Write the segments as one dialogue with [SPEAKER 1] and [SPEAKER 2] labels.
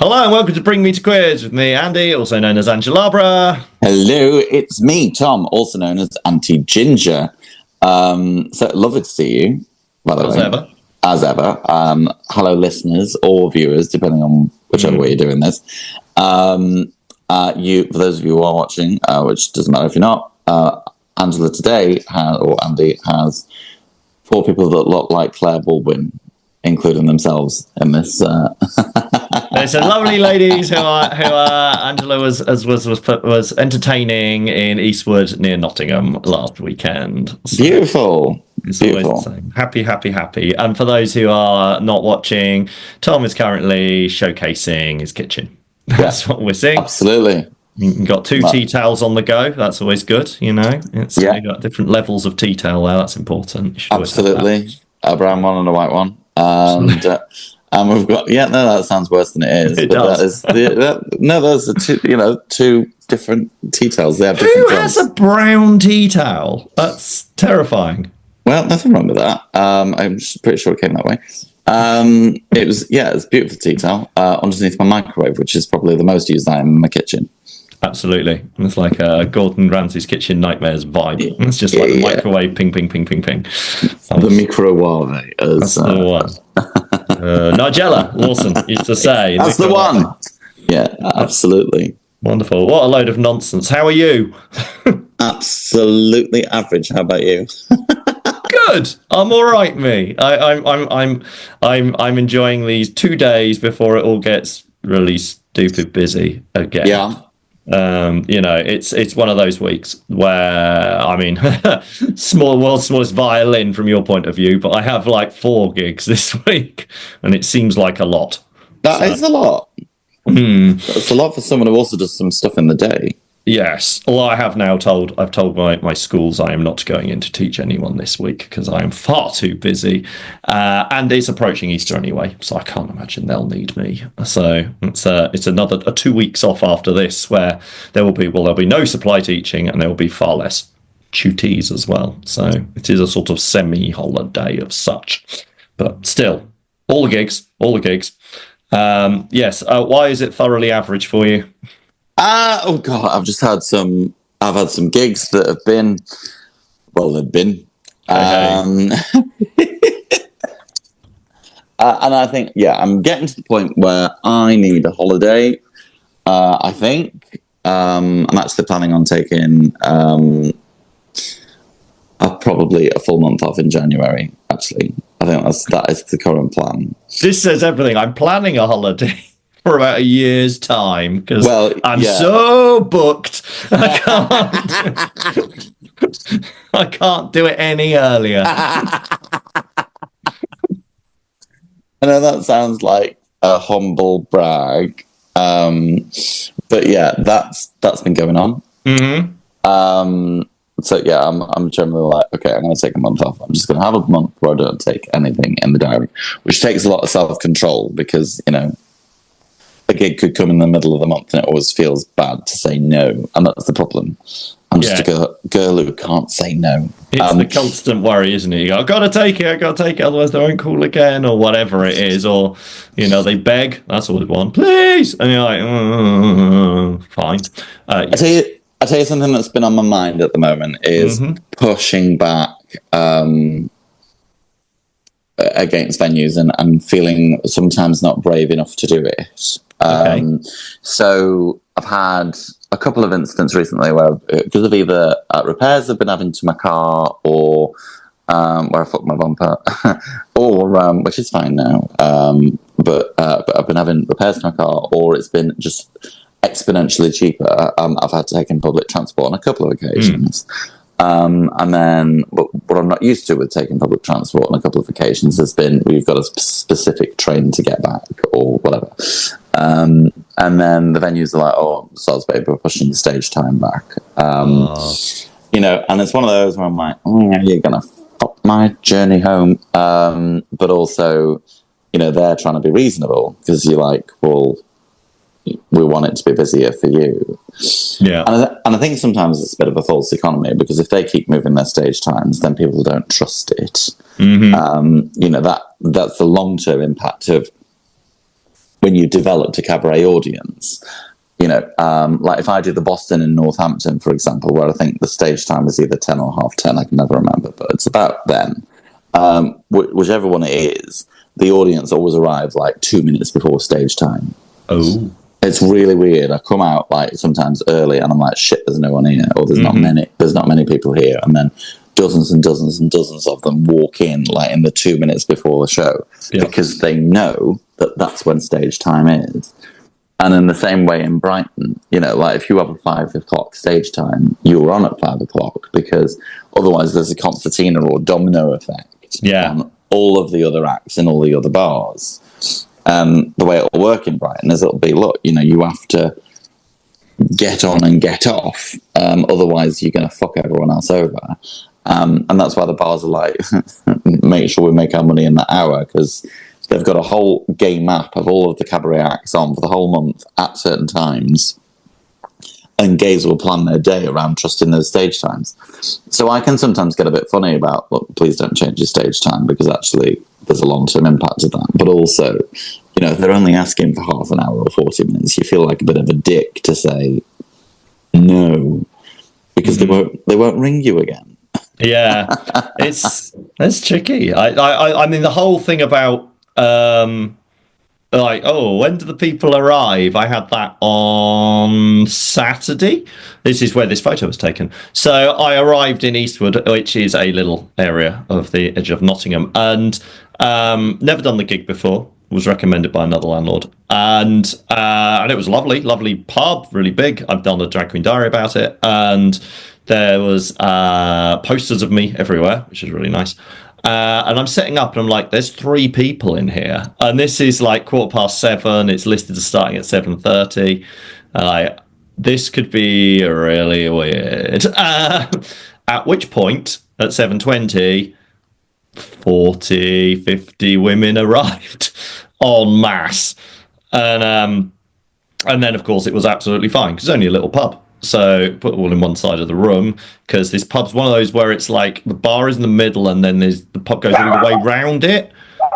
[SPEAKER 1] Hello and welcome to Bring Me to Quiz with me, Andy, also known as Angelabra.
[SPEAKER 2] Hello, it's me, Tom, also known as Auntie Ginger. So lovely to see you, by the way.
[SPEAKER 1] Ever.
[SPEAKER 2] As ever. Hello, listeners or viewers, depending on whichever way you're doing this. For those of you who are watching, which doesn't matter if you're not, Angela today, Andy, has 4 people that look like Claire Baldwin, including themselves in this.
[SPEAKER 1] There's some lovely ladies who Angela was entertaining in Eastwood near Nottingham last weekend. So
[SPEAKER 2] Beautiful.
[SPEAKER 1] It's always the same. Happy. And for those who are not watching, Tom is currently showcasing his kitchen. That's what we're seeing.
[SPEAKER 2] Absolutely.
[SPEAKER 1] You've got 2 tea towels on the go. That's always good, you know. You've got different levels of tea towel there. That's important.
[SPEAKER 2] Absolutely. A brown one and a white one. And we've got that sounds worse than it is.
[SPEAKER 1] It
[SPEAKER 2] but
[SPEAKER 1] does.
[SPEAKER 2] Those are two different tea towels. They have
[SPEAKER 1] Who has a brown tea towel? That's terrifying.
[SPEAKER 2] Well, nothing wrong with that. I'm just pretty sure it came that way. It's a beautiful tea towel underneath my microwave, which is probably the most used item in my kitchen.
[SPEAKER 1] Absolutely. It's like Gordon Ramsay's Kitchen Nightmares vibe. It's just like the microwave, ping.
[SPEAKER 2] The microwave.
[SPEAKER 1] That's the one. Nigella Lawson used to say.
[SPEAKER 2] That's the one. Yeah, absolutely.
[SPEAKER 1] Wonderful. What a load of nonsense. How are you?
[SPEAKER 2] Absolutely average. How about you?
[SPEAKER 1] Good. I'm all right, me. I'm enjoying these 2 days before it all gets really stupid busy again.
[SPEAKER 2] Yeah.
[SPEAKER 1] It's one of those weeks where, I mean, world's smallest violin from your point of view, but I have like 4 gigs this week, and it seems like a lot.
[SPEAKER 2] That is a lot. That's a lot for someone who also does some stuff in the day.
[SPEAKER 1] Yes. Well, I've told my schools I am not going in to teach anyone this week because I am far too busy. And it's approaching Easter anyway, so I can't imagine they'll need me. So it's another 2 weeks off after this where there'll be no supply teaching and there will be far less tutees as well. So it is a sort of semi-holiday of such. But still, all the gigs. Yes. Why is it thoroughly average for you?
[SPEAKER 2] Oh God, I've had some gigs that have been, they've been. And I think, I'm getting to the point where I need a holiday. I think I'm actually planning on taking probably a full month off in January. Actually, I think that is the current plan.
[SPEAKER 1] This says everything. I'm planning a holiday for about a year's time because I'm so booked. I can't do it any earlier.
[SPEAKER 2] I know that sounds like a humble brag, but that's been going on.
[SPEAKER 1] Mm-hmm.
[SPEAKER 2] I'm generally like, okay, I'm going to take a month off. I'm just going to have a month where I don't take anything in the diary, which takes a lot of self-control because, a gig could come in the middle of the month and it always feels bad to say no. And that's the problem. I'm just a girl who can't say no.
[SPEAKER 1] It's the constant worry, isn't it? You go, I got to take it, otherwise they won't call again, or whatever it is. Or, they beg. That's always one. Please. And you're like, fine.
[SPEAKER 2] I tell you something that's been on my mind at the moment is pushing back against venues and feeling sometimes not brave enough to do it. So I've had a couple of incidents recently where, because of either repairs I've been having to my car or where I fucked my bumper, or which is fine now, but I've been having repairs to my car, or it's been just exponentially cheaper. I've had to take in public transport on a couple of occasions. And then what I'm not used to with taking public transport on a couple of occasions has been we've got a specific train to get back or whatever. And then the venues are like, oh, sods, babe, we're pushing the stage time back. And it's one of those where I'm like, you're going to fuck my journey home. But also, they're trying to be reasonable because you're like, well, we want it to be busier for you.
[SPEAKER 1] Yeah.
[SPEAKER 2] And I think sometimes it's a bit of a false economy because if they keep moving their stage times, then people don't trust it. That's the long-term impact of when you developed a cabaret audience, you know, like if I do the Boston in Northampton, for example, where I think the stage time is either 10 or half 10, I can never remember, but it's about then. Whichever one it is, the audience always arrive like 2 minutes before stage time.
[SPEAKER 1] Oh.
[SPEAKER 2] It's really weird. I come out like sometimes early and I'm like, shit, there's no one here, or there's not many people here. And then dozens and dozens and dozens of them walk in like in the 2 minutes before the show because they know that that's when stage time is. And in the same way in Brighton, you know, like if you have a 5 o'clock stage time, you're on at 5 o'clock because otherwise there's a concertina or domino effect on all of the other acts in all the other bars. The way it'll work in Brighton is it'll be, look, you know, you have to get on and get off, otherwise you're going to fuck everyone else over. And that's why the bars are like, make sure we make our money in that hour, because they've got a whole game map of all of the cabaret acts on for the whole month at certain times. And gays will plan their day around trusting those stage times. So I can sometimes get a bit funny about, look, please don't change your stage time, because actually there's a long-term impact of that. But also, you know, if they're only asking for half an hour or 40 minutes, you feel like a bit of a dick to say no, because they won't ring you again.
[SPEAKER 1] Yeah, it's tricky. I mean, the whole thing about like, oh, when do the people arrive? I had that on Saturday. This is where this photo was taken. So I arrived in Eastwood, which is a little area of the edge of Nottingham, and never done the gig before. Was recommended by another landlord, and it was lovely pub, really big. I've done a Drag Queen Diary about it, and there was posters of me everywhere, which is really nice. And I'm setting up and I'm like, there's 3 people in here. And this is like 7:15. It's listed as starting at 7:30. This could be really weird. At which point, at 7:20, 40, 50 women arrived en masse. And then, of course, it was absolutely fine because it's only a little pub. So put it all in one side of the room, because this pub's one of those where it's like the bar is in the middle and then the pub goes all the way round it,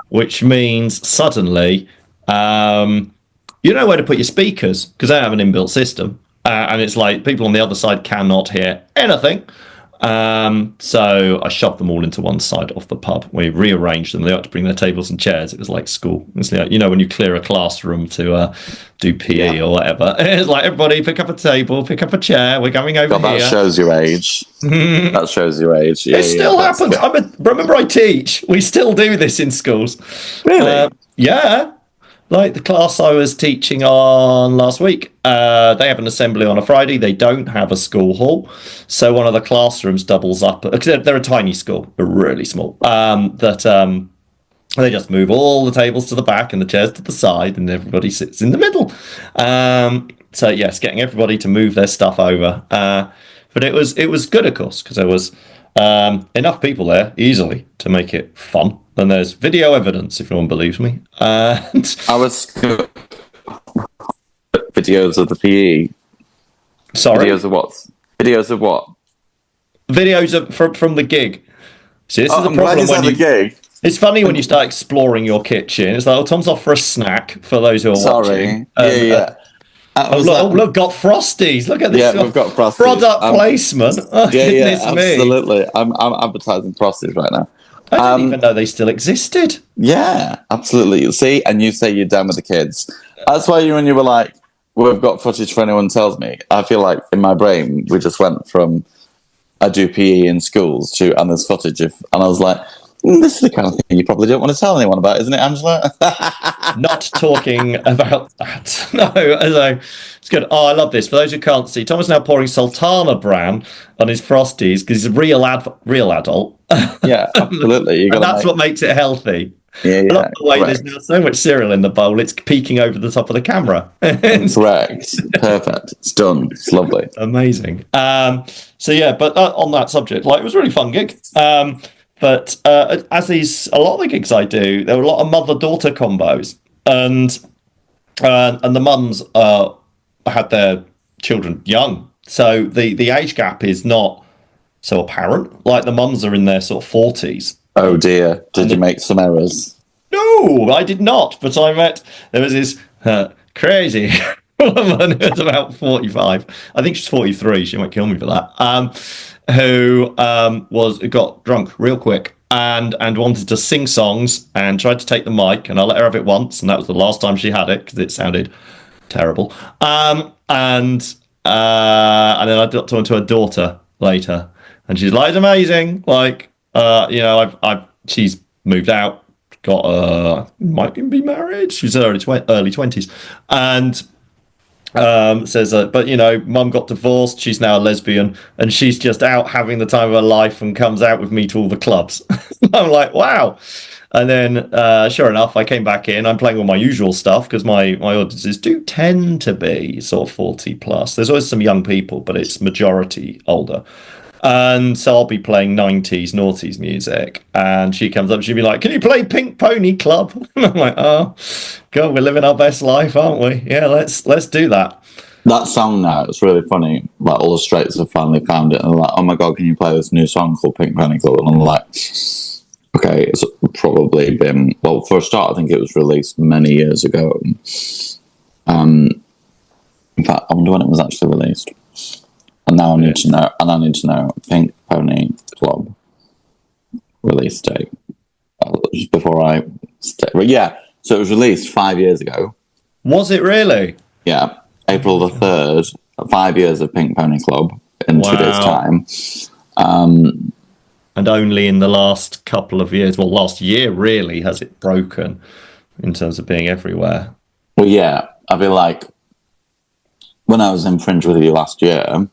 [SPEAKER 1] which means suddenly you know where to put your speakers because they have an inbuilt system. And it's like people on the other side cannot hear anything. So I shoved them all into one side of the pub. We rearranged them. They had to bring their tables and chairs. It was like school. It's like, you know, when you clear a classroom to do PE or whatever. It's like, everybody pick up a table, pick up a chair. We're going over here.
[SPEAKER 2] That shows your age. That shows your age. Yeah,
[SPEAKER 1] it still happens. Remember, I teach. We still do this in schools.
[SPEAKER 2] Really?
[SPEAKER 1] Yeah. Like the class I was teaching on last week, they have an assembly on a Friday. They don't have a school hall. So one of the classrooms doubles up. They're a tiny school. They're really small. They just move all the tables to the back and the chairs to the side, and everybody sits in the middle. So, yes, getting everybody to move their stuff over. But it was good, of course, because there was enough people there easily to make it fun. Then there's video evidence, if no one believes me. And
[SPEAKER 2] I was videos of the PE.
[SPEAKER 1] Sorry,
[SPEAKER 2] videos of what? Videos of what?
[SPEAKER 1] Videos from the gig. See, this is the
[SPEAKER 2] I'm
[SPEAKER 1] problem
[SPEAKER 2] glad
[SPEAKER 1] when
[SPEAKER 2] the gig.
[SPEAKER 1] It's funny when you start exploring your kitchen. It's like, oh, Tom's off for a snack for those who are watching. Look, got Frosties. Look at this.
[SPEAKER 2] Yeah, we've got Frosties.
[SPEAKER 1] Product placement. Oh,
[SPEAKER 2] yeah, absolutely. Me. I'm advertising Frosties right now.
[SPEAKER 1] I didn't even know they still existed.
[SPEAKER 2] Yeah, absolutely. You see, and you say you're down with the kids. That's why when you were like, we've got footage for anyone tells me, I feel like in my brain, we just went from I do PE in schools to, and there's footage of, and I was like, this is the kind of thing you probably don't want to tell anyone about, isn't it, Angela?
[SPEAKER 1] Not talking about that. No, it's good. Oh, I love this. For those who can't see, Tom is now pouring Sultana bran on his Frosties because he's a real adult.
[SPEAKER 2] Yeah, absolutely.
[SPEAKER 1] And that's what makes it healthy.
[SPEAKER 2] Yeah,
[SPEAKER 1] I love the way there's now so much cereal in the bowl, it's peeking over the top of the camera.
[SPEAKER 2] Correct. Perfect. It's done. It's lovely.
[SPEAKER 1] Amazing. So yeah, but on that subject, like, it was a really fun gig. But as a lot of the gigs I do, there were a lot of mother-daughter combos, and the mums had their children young, so the age gap is not so apparent. Like, the mums are in their sort of 40s.
[SPEAKER 2] Oh dear! Did you make some errors?
[SPEAKER 1] No, I did not. But there was this crazy woman who's about 45. I think she's 43. She might kill me for that. Who was got drunk real quick and wanted to sing songs and tried to take the mic, and I let her have it once, and that was the last time she had it because it sounded terrible. And then I got to her daughter later, and she's like, "It's amazing." Like, I've she's moved out, got might even be married. She's early 20s, and says, but mum got divorced. She's now a lesbian, and she's just out having the time of her life, and comes out with me to all the clubs. I'm like, wow. And then, sure enough, I came back in. I'm playing all my usual stuff because my audiences do tend to be sort of 40 plus. There's always some young people, but it's majority older. And so I'll be playing 90s, noughties music. And she comes up, she'll be like, "Can you play Pink Pony Club?" And I'm like, "Oh, God, we're living our best life, aren't we? Yeah, let's do that."
[SPEAKER 2] That song now, it's really funny. Like, all the straights have finally found it, and they're like, "Oh my God, can you play this new song called Pink Pony Club?" And I'm like, okay, it's probably been, well, for a start, I think it was released many years ago. In fact, I wonder when it was actually released. And now I need to know, Pink Pony Club release date. Just before yeah, so it was released 5 years ago.
[SPEAKER 1] Was it really?
[SPEAKER 2] Yeah, April the 3rd, 5 years of Pink Pony Club in 2 days' time.
[SPEAKER 1] And only in the last couple of years, well, last year really, has it broken in terms of being everywhere.
[SPEAKER 2] Well, yeah, I feel like when I was in Fringe with you last year,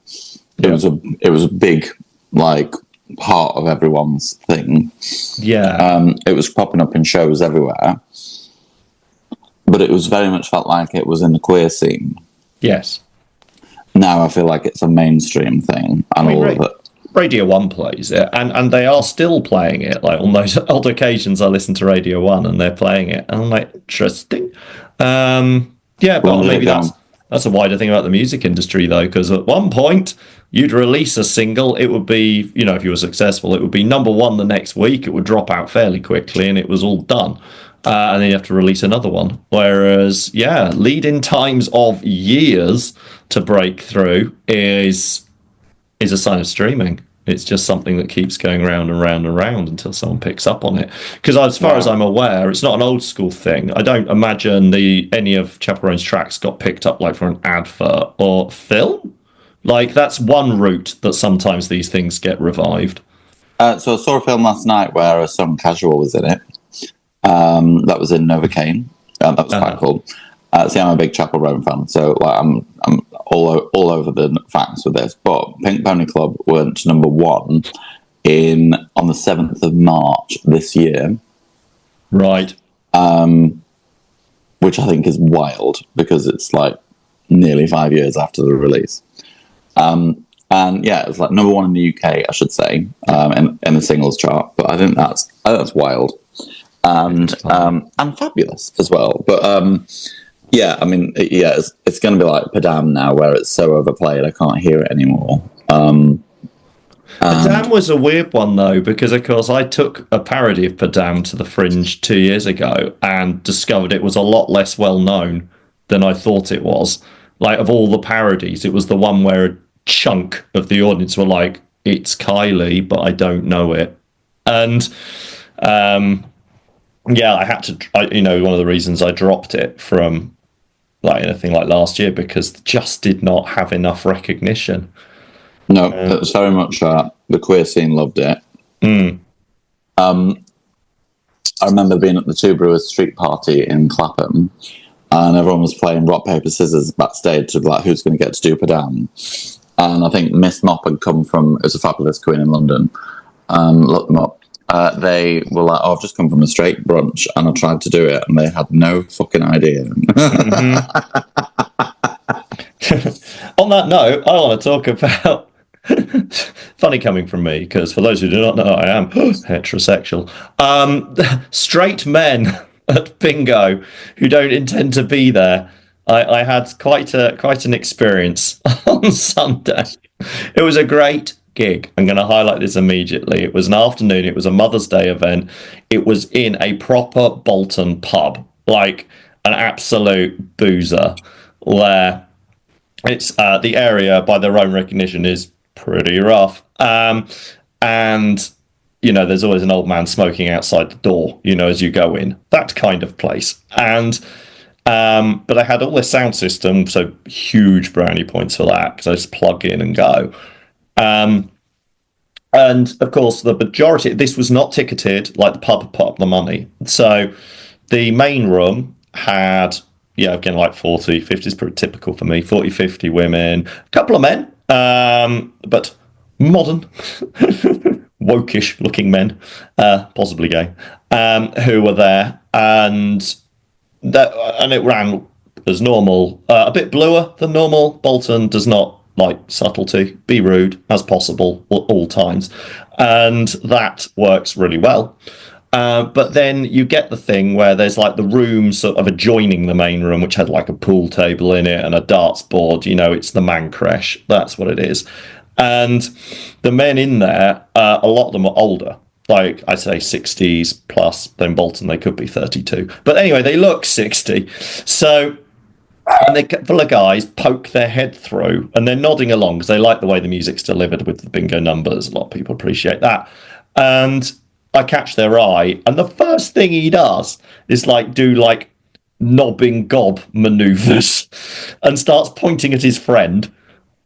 [SPEAKER 2] it was a big, like, part of everyone's thing.
[SPEAKER 1] Yeah.
[SPEAKER 2] It was popping up in shows everywhere, but it was very much felt like it was in the queer scene.
[SPEAKER 1] Yes.
[SPEAKER 2] Now I feel like it's a mainstream thing, and all of it.
[SPEAKER 1] Radio 1 plays it, and they are still playing it. Like, on those old occasions, I listen to Radio 1 and they're playing it, and I'm like, interesting. Yeah, but maybe that's a wider thing about the music industry, though, because at one point you'd release a single, it would be, if you were successful, it would be number one the next week, it would drop out fairly quickly, and it was all done. And then you have to release another one. Whereas, lead-in times of years to break through is a sign of streaming. It's just something that keeps going round and round and round until someone picks up on it. Because as far as I'm aware, it's not an old school thing. I don't imagine any of Chaperone's tracks got picked up like for an advert or film. Like, that's one route that sometimes these things get revived.
[SPEAKER 2] So I saw a film last night where a song "Casual" was in it. That was in Novocaine. That was quite cool. See, I'm a big Chapel Roan fan, so like I'm all over the facts with this. But Pink Pony Club went number one on the 7th of March this year.
[SPEAKER 1] Right.
[SPEAKER 2] Which I think is wild because it's like nearly 5 years after the release. And it was like number one in the UK, I should say, in the singles chart. But I think that's wild and fabulous as well. But it's going to be like Padam now, where it's so overplayed I can't hear it anymore.
[SPEAKER 1] Padam was a weird one, though, because, of course, I took a parody of Padam to the Fringe 2 years ago and discovered it was a lot less well-known than I thought it was. Like, of all the parodies, it was the one where a chunk of the audience were like, "It's Kylie, but I don't know it." And, I had to, one of the reasons I dropped it from like anything like last year, because it just did not have enough recognition.
[SPEAKER 2] No, it was very much the queer scene loved it. I remember being at the Two Brewers Street Party in Clapham, and everyone was playing rock, paper, scissors backstage to like who's going to get to do Padam. And I think Miss Mop had come from, it was a fabulous queen in London, looked them up. They were like, "Oh, I've just come from a straight brunch," and I tried to do it, and they had no fucking idea.
[SPEAKER 1] On that note, I want to talk about funny coming from me, because for those who do not know, I am heterosexual. Straight men at bingo who don't intend to be there. I had quite an experience on Sunday. It was a great gig. I'm going to highlight this immediately. It was an afternoon. It was a Mother's Day event. It was in a proper Bolton pub. Like, an absolute boozer where it's the area by their own recognition is pretty rough. And there's always an old man smoking outside the door, as you go in, that kind of place. And but I had all this sound system, so huge brownie points for that, because I just plug in and go. And of course, the majority, this was not ticketed, like the pub put up the money. So the main room had, again, like 40, 50 is pretty typical for me, 40, 50 women, a couple of men, but modern, wokish looking men, possibly gay, who were there. And it ran as normal, a bit bluer than normal. Bolton does not like subtlety, be rude as possible at all times, and that works really well. But then you get the thing where there's like the room sort of adjoining the main room, which had like a pool table in it and a darts board. It's the man creche. That's what it is. And the men in there, a lot of them are older. Like I say 60s plus. Then Bolton, they could be 32. But anyway, they look 60. So, and they full of guys poke their head through, and they're nodding along because they like the way the music's delivered with the bingo numbers. A lot of people appreciate that. And I catch their eye, and the first thing he does is do knobbing gob maneuvers and starts pointing at his friend.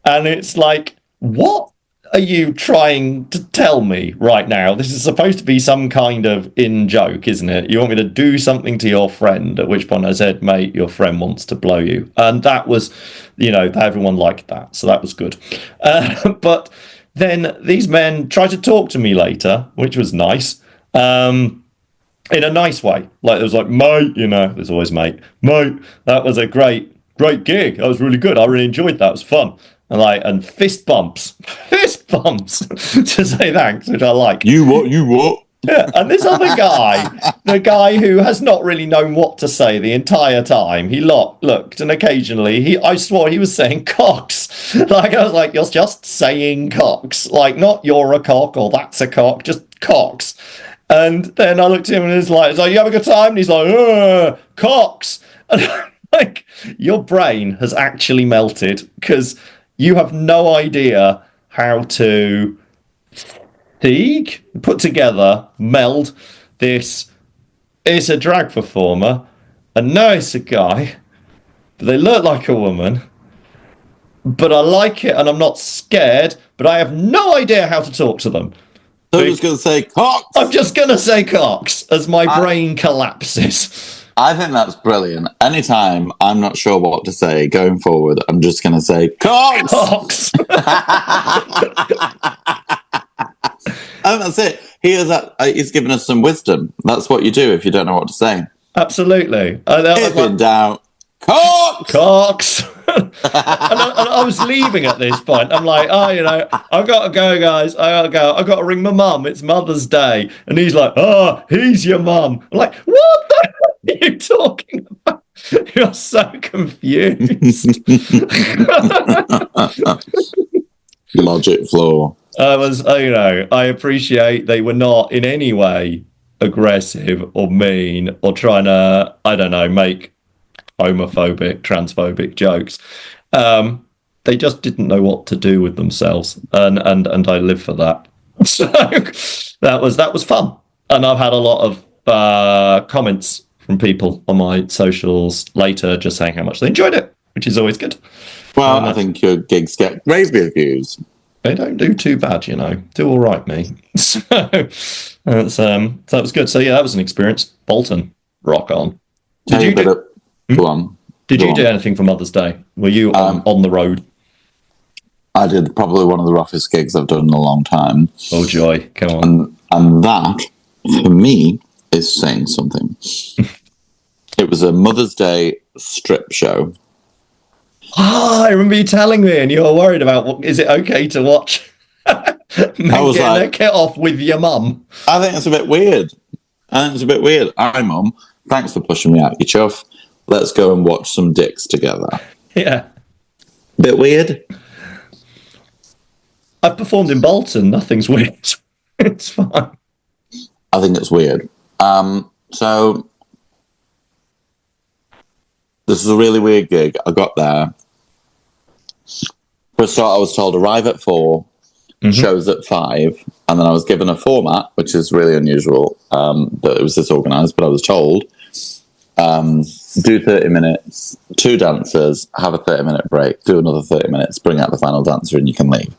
[SPEAKER 1] And it's like, what are you trying to tell me right now? This is supposed to be some kind of in joke, isn't it? You want me to do something to your friend, at which point I said, mate, your friend wants to blow you. And that was, everyone liked that. So that was good. But then these men tried to talk to me later, which was nice, in a nice way. Like, it was like, mate, there's always mate, that was a great gig. That was really good. I really enjoyed that. It was fun. And fist bumps to say thanks, which I like.
[SPEAKER 2] You what?
[SPEAKER 1] Yeah, and this other guy, the guy who has not really known what to say the entire time, he looked, and occasionally I swore he was saying cocks. I was like, you're just saying cocks, not you're a cock or that's a cock, just cocks. And then I looked at him and he's like, you have a good time? And he's like, cocks. And I'm like, your brain has actually melted, because you have no idea how to put together, meld this. It's a drag performer, and no, it's a guy, but they look like a woman. But I like it, and I'm not scared, but I have no idea how to talk to them.
[SPEAKER 2] So I'm just going to say cocks.
[SPEAKER 1] I'm just going to say cocks as my brain collapses.
[SPEAKER 2] I think that's brilliant. Anytime I'm not sure what to say going forward, I'm just going to say cocks.
[SPEAKER 1] Cocks.
[SPEAKER 2] And that's it. He's given us some wisdom. That's what you do if you don't know what to say.
[SPEAKER 1] Absolutely.
[SPEAKER 2] If in doubt, cocks.
[SPEAKER 1] Cocks. and I was leaving at this point. I'm like, I've got to go, guys. I've got to ring my mum. It's Mother's Day. And he's like, he's your mum. I'm like, what the hell are you talking about? You're so confused.
[SPEAKER 2] Logic flaw.
[SPEAKER 1] I appreciate they were not in any way aggressive or mean or trying to, make homophobic, transphobic jokes. They just didn't know what to do with themselves, and I live for that. So that was fun, and I've had a lot of comments from people on my socials later just saying how much they enjoyed it, which is always good.
[SPEAKER 2] Well, I think your gigs get rave reviews.
[SPEAKER 1] They don't do too bad, Do all right, me. So that was good. So yeah, that was an experience. Bolton, rock on. Did you do anything for Mother's Day? Were you on the road?
[SPEAKER 2] I did probably one of the roughest gigs I've done in a long time.
[SPEAKER 1] Oh joy, come on.
[SPEAKER 2] And that, for me, is saying something. It was a Mother's Day strip show.
[SPEAKER 1] I remember you telling me, and you were worried about, is it okay to watch men getting their kit off with your mum?
[SPEAKER 2] I think it's a bit weird. Hi, Mum. Thanks for pushing me out, you chuff. Let's go and watch some dicks together.
[SPEAKER 1] Yeah.
[SPEAKER 2] Bit weird.
[SPEAKER 1] I've performed in Bolton. Nothing's weird. It's fine.
[SPEAKER 2] I think it's weird. So This is a really weird gig. I got there. For a start, I was told arrive at 4, shows at 5, and then I was given a format, which is really unusual that it was disorganized, but I was told do 30 minutes, 2 dancers, have a 30-minute break, do another 30 minutes, bring out the final dancer, and you can leave.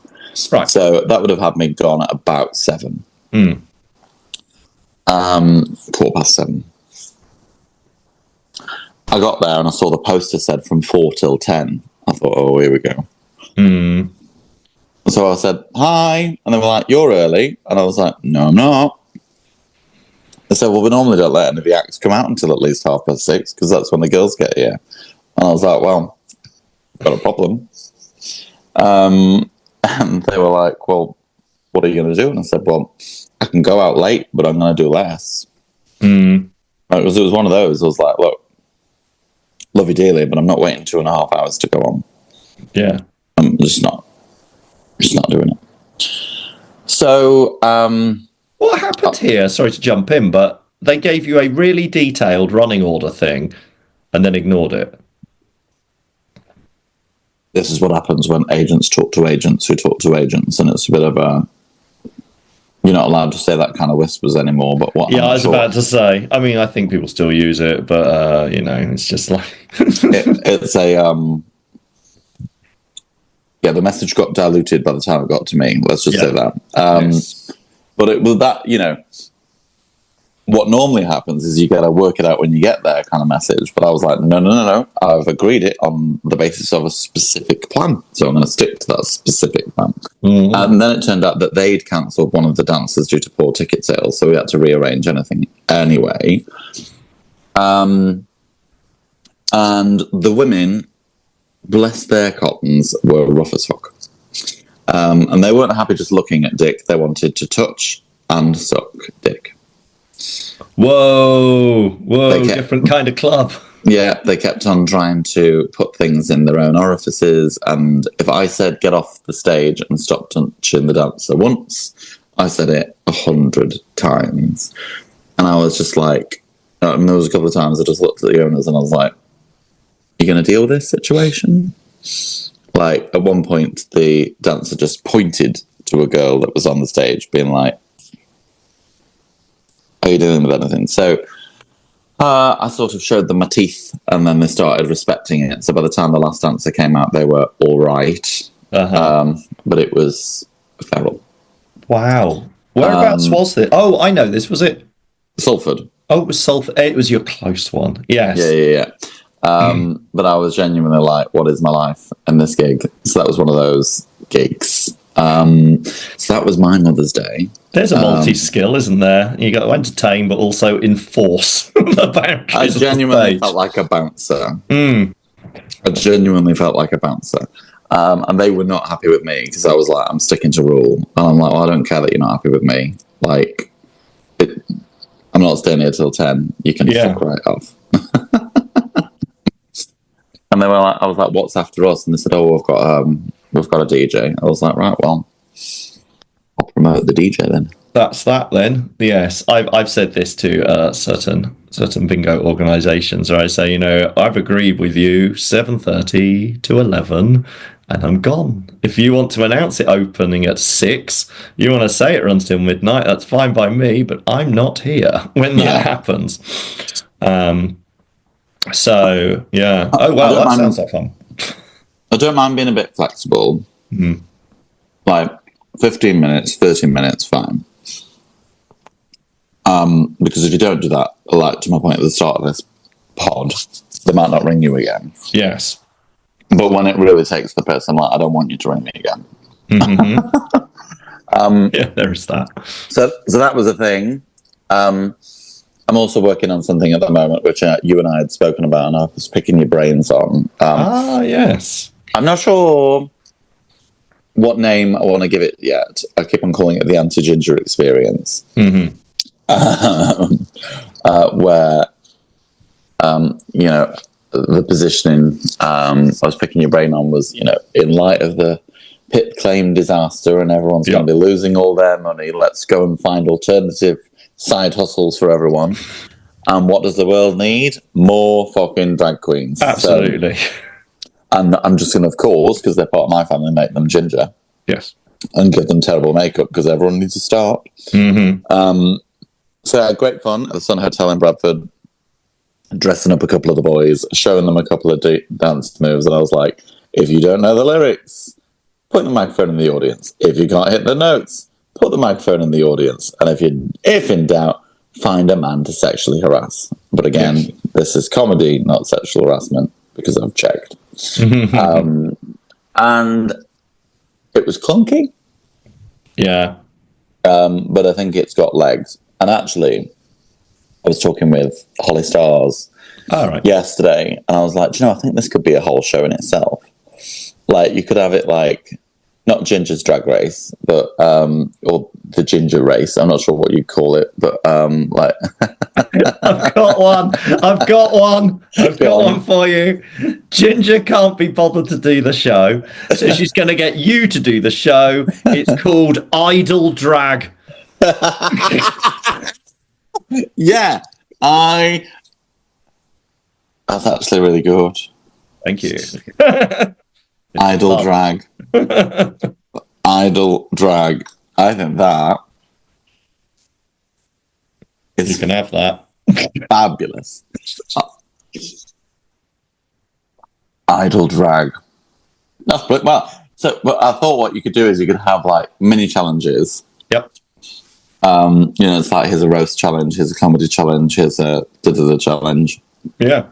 [SPEAKER 1] Right.
[SPEAKER 2] So that would have had me gone at about 7. 7:15. I got there and I saw the poster said from 4 till 10. I thought, oh, here we go. So I said, hi. And they were like, you're early. And I was like, no, I'm not. They said, well, we normally don't let any of the acts come out until at least 6:30 because that's when the girls get here. And I was like, well, got a problem. And they were like, well, what are you going to do? And I said, well, I can go out late, but I'm going to do less. It was one of those. I was like, look, love you dearly, but I'm not waiting 2.5 hours to go on.
[SPEAKER 1] Yeah.
[SPEAKER 2] I'm just not doing it. So,
[SPEAKER 1] what happened here? Sorry to jump in, but they gave you a really detailed running order thing and then ignored it.
[SPEAKER 2] This is what happens when agents talk to agents who talk to agents, and it's a bit of a... You're not allowed to say that kind of whispers anymore, but what...
[SPEAKER 1] Yeah, I was about to say. I mean, I think people still use it, but, it's just like...
[SPEAKER 2] it's a... Yeah, the message got diluted by the time it got to me. Let's just say that. Yes. But it was that, what normally happens is you got to work it out when you get there kind of message. But I was like, no. I've agreed it on the basis of a specific plan. So I'm going to stick to that specific plan. And then it turned out that they'd cancelled one of the dances due to poor ticket sales. So we had to rearrange anything anyway. And the women, bless their cottons, were rough as fuck. And they weren't happy just looking at Dick. They wanted to touch and suck Dick.
[SPEAKER 1] Whoa, different kind of club.
[SPEAKER 2] Yeah, they kept on trying to put things in their own orifices. And if I said, get off the stage and stop touching the dancer once, I said it 100 times. And I was just like, there was a couple of times I just looked at the owners and I was like, you going to deal with this situation? Like, at one point, the dancer just pointed to a girl that was on the stage, being like, are you dealing with anything? So I sort of showed them my teeth, and then they started respecting it. So by the time the last dancer came out, they were all right. But it was feral. Wow.
[SPEAKER 1] Whereabouts was it? Oh, I know this. Was it?
[SPEAKER 2] Salford.
[SPEAKER 1] Oh, it was Salford. It was your close one. Yes.
[SPEAKER 2] Yeah. But I was genuinely like, what is my life in this gig? So that was one of those gigs. So that was my Mother's Day.
[SPEAKER 1] There's a multi-skill, isn't there? You got to entertain, but also enforce the boundaries.
[SPEAKER 2] I genuinely felt like a bouncer. I genuinely felt like a bouncer. And they were not happy with me because I was like, I'm sticking to rule. And I'm like, well, I don't care that you're not happy with me. Like, I'm not staying here till 10. You can fuck right off. And they were like, I was like, what's after us? And they said, oh, we've got a DJ. I was like, right, well, I'll promote the DJ then.
[SPEAKER 1] That's that then. Yes, I've said this to certain bingo organisations where I say, I've agreed with you 7:30 to 11, and I'm gone. If you want to announce it opening at 6, you want to say it runs till midnight, that's fine by me, but I'm not here when that happens. So yeah. Oh well, that sounds like fun.
[SPEAKER 2] I don't mind being a bit flexible. Like 15 minutes, 30 minutes, fine. Because if you don't do that, like to my point at the start of this pod, they might not ring you again.
[SPEAKER 1] Yes.
[SPEAKER 2] But when it really takes the person, like, I don't want you to ring me again.
[SPEAKER 1] Yeah, there's that.
[SPEAKER 2] So that was a thing. I'm also working on something at the moment, which you and I had spoken about, and I was picking your brains on.
[SPEAKER 1] Yes.
[SPEAKER 2] I'm not sure what name I want to give it yet. I keep on calling it the anti-ginger experience. Where, the positioning I was picking your brain on was, in light of the pit claim disaster and everyone's going to be losing all their money, let's go and find alternative side hustles for everyone. And what does the world need? More fucking drag queens.
[SPEAKER 1] Absolutely.
[SPEAKER 2] And I'm just going to, of course, because they're part of my family, make them ginger.
[SPEAKER 1] Yes.
[SPEAKER 2] And give them terrible makeup because everyone needs a start.
[SPEAKER 1] Mm-hmm.
[SPEAKER 2] So I had great fun at the Sun Hotel in Bradford, dressing up a couple of the boys, showing them a couple of dance moves. And I was like, if you don't know the lyrics, put the microphone in the audience. If you can't hit the notes, put the microphone in the audience. And if in doubt, find a man to sexually harass. But again, This is comedy, not sexual harassment, because I've checked. And it was clunky.
[SPEAKER 1] Yeah.
[SPEAKER 2] But I think it's got legs. And actually, I was talking with Holly Stars yesterday, and I was like, do you know, I think this could be a whole show in itself. Like, you could have it like, not Ginger's Drag Race, but, or the Ginger Race. I'm not sure what you call it, but, like.
[SPEAKER 1] I've got one for you. Ginger can't be bothered to do the show, so she's going to get you to do the show. It's called Idle Drag.
[SPEAKER 2] Yeah, that's actually really good.
[SPEAKER 1] Thank you.
[SPEAKER 2] Idle drag. Idle drag. I think that
[SPEAKER 1] You can have that.
[SPEAKER 2] Fabulous. Idle drag. No, but I thought what you could do is you could have like mini challenges.
[SPEAKER 1] Yep.
[SPEAKER 2] It's like here's a roast challenge, here's a comedy challenge, here's a da-da-da challenge.
[SPEAKER 1] Yeah.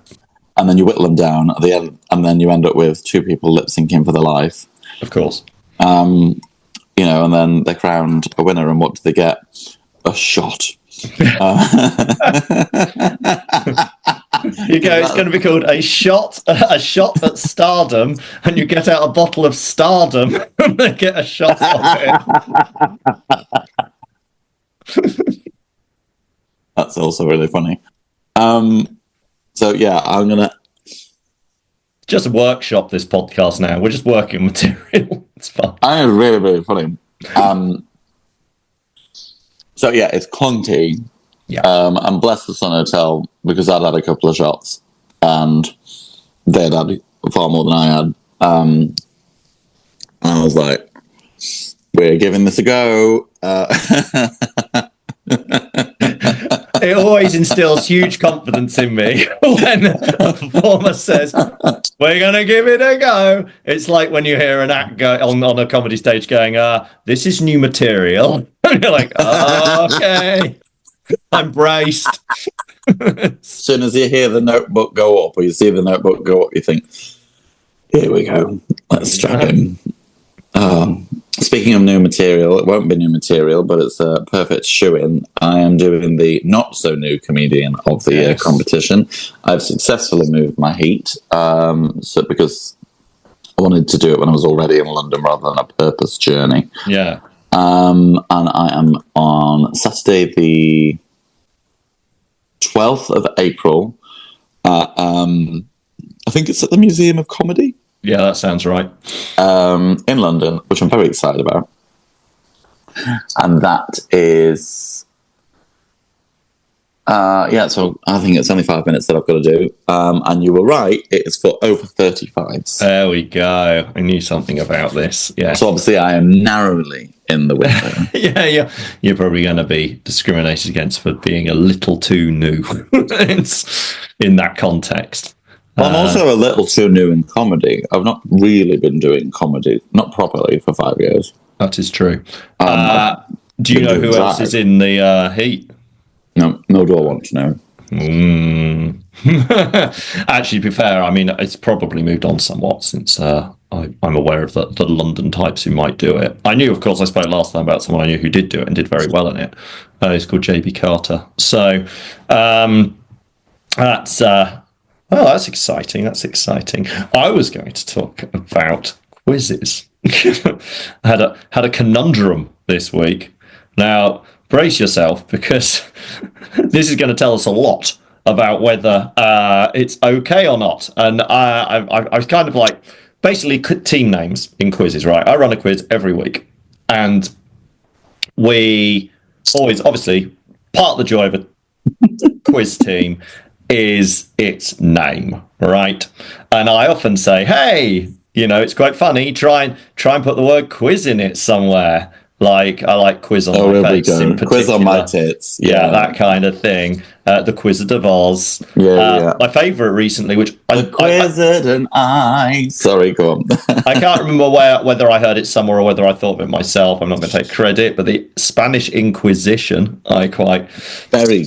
[SPEAKER 2] And then you whittle them down at the end, and then you end up with two people lip syncing for their life.
[SPEAKER 1] Of course.
[SPEAKER 2] And then they're crowned a winner, and what do they get? A shot.
[SPEAKER 1] You go, it's going to be called a shot at stardom, and you get out a bottle of stardom and they get a shot of it.
[SPEAKER 2] That's also really funny. So yeah, I'm gonna
[SPEAKER 1] just workshop this podcast now. We're just working material. It's fun.
[SPEAKER 2] I am really, really funny. So yeah, it's clunky.
[SPEAKER 1] Yeah.
[SPEAKER 2] And bless the Sun Hotel, because I'd had a couple of shots and they'd had far more than I had. And I was like, we're giving this a go.
[SPEAKER 1] It always instills huge confidence in me when a performer says, we're going to give it a go. It's like when you hear an act go on a comedy stage going, this is new material. And you're like, okay, I'm braced.
[SPEAKER 2] As soon as you hear the notebook go up or you see the notebook go up, you think, here we go. Let's strap him. Speaking of new material, it won't be new material, but it's a perfect shoe-in. I am doing the not-so-new comedian of the year competition. I've successfully moved my heat, because I wanted to do it when I was already in London rather than a purpose journey.
[SPEAKER 1] Yeah.
[SPEAKER 2] And I am on Saturday the 12th of April. I think it's at the Museum of Comedy.
[SPEAKER 1] Yeah, that sounds right.
[SPEAKER 2] In London, which I'm very excited about. And that is... so I think it's only 5 minutes that I've got to do. And you were right, it is for over 35s.
[SPEAKER 1] There we go. I knew something about this. Yeah.
[SPEAKER 2] So obviously I am narrowly in the window.
[SPEAKER 1] Yeah. You're probably going to be discriminated against for being a little too new in that context.
[SPEAKER 2] Well, I'm also a little too new in comedy. I've not really been doing comedy, not properly, for 5 years.
[SPEAKER 1] That is true. Do you know who else is in the heat?
[SPEAKER 2] No do I want to know.
[SPEAKER 1] Actually, to be fair, I mean, it's probably moved on somewhat since I'm aware of the London types who might do it. I knew, of course, I spoke last time about someone I knew who did do it and did very well in it. He's called JB Carter. So that's exciting. That's exciting. I was going to talk about quizzes. I had a conundrum this week. Now, brace yourself, because this is going to tell us a lot about whether it's okay or not. And I was kind of like, basically team names in quizzes, right? I run a quiz every week, and we always, obviously, part of the joy of quiz team is its name, right? And I often say, hey, it's quite funny. Try and put the word quiz in it somewhere. Like I like quiz on my face in particular.
[SPEAKER 2] Quiz on my tits.
[SPEAKER 1] Yeah, that kind of thing. The Wizard of Oz.
[SPEAKER 2] Yeah.
[SPEAKER 1] My favourite recently, which
[SPEAKER 2] the Wizard and I. Sorry, go on.
[SPEAKER 1] I can't remember whether I heard it somewhere or whether I thought of it myself. I'm not going to take credit, but the Spanish Inquisition, I quite like.
[SPEAKER 2] Very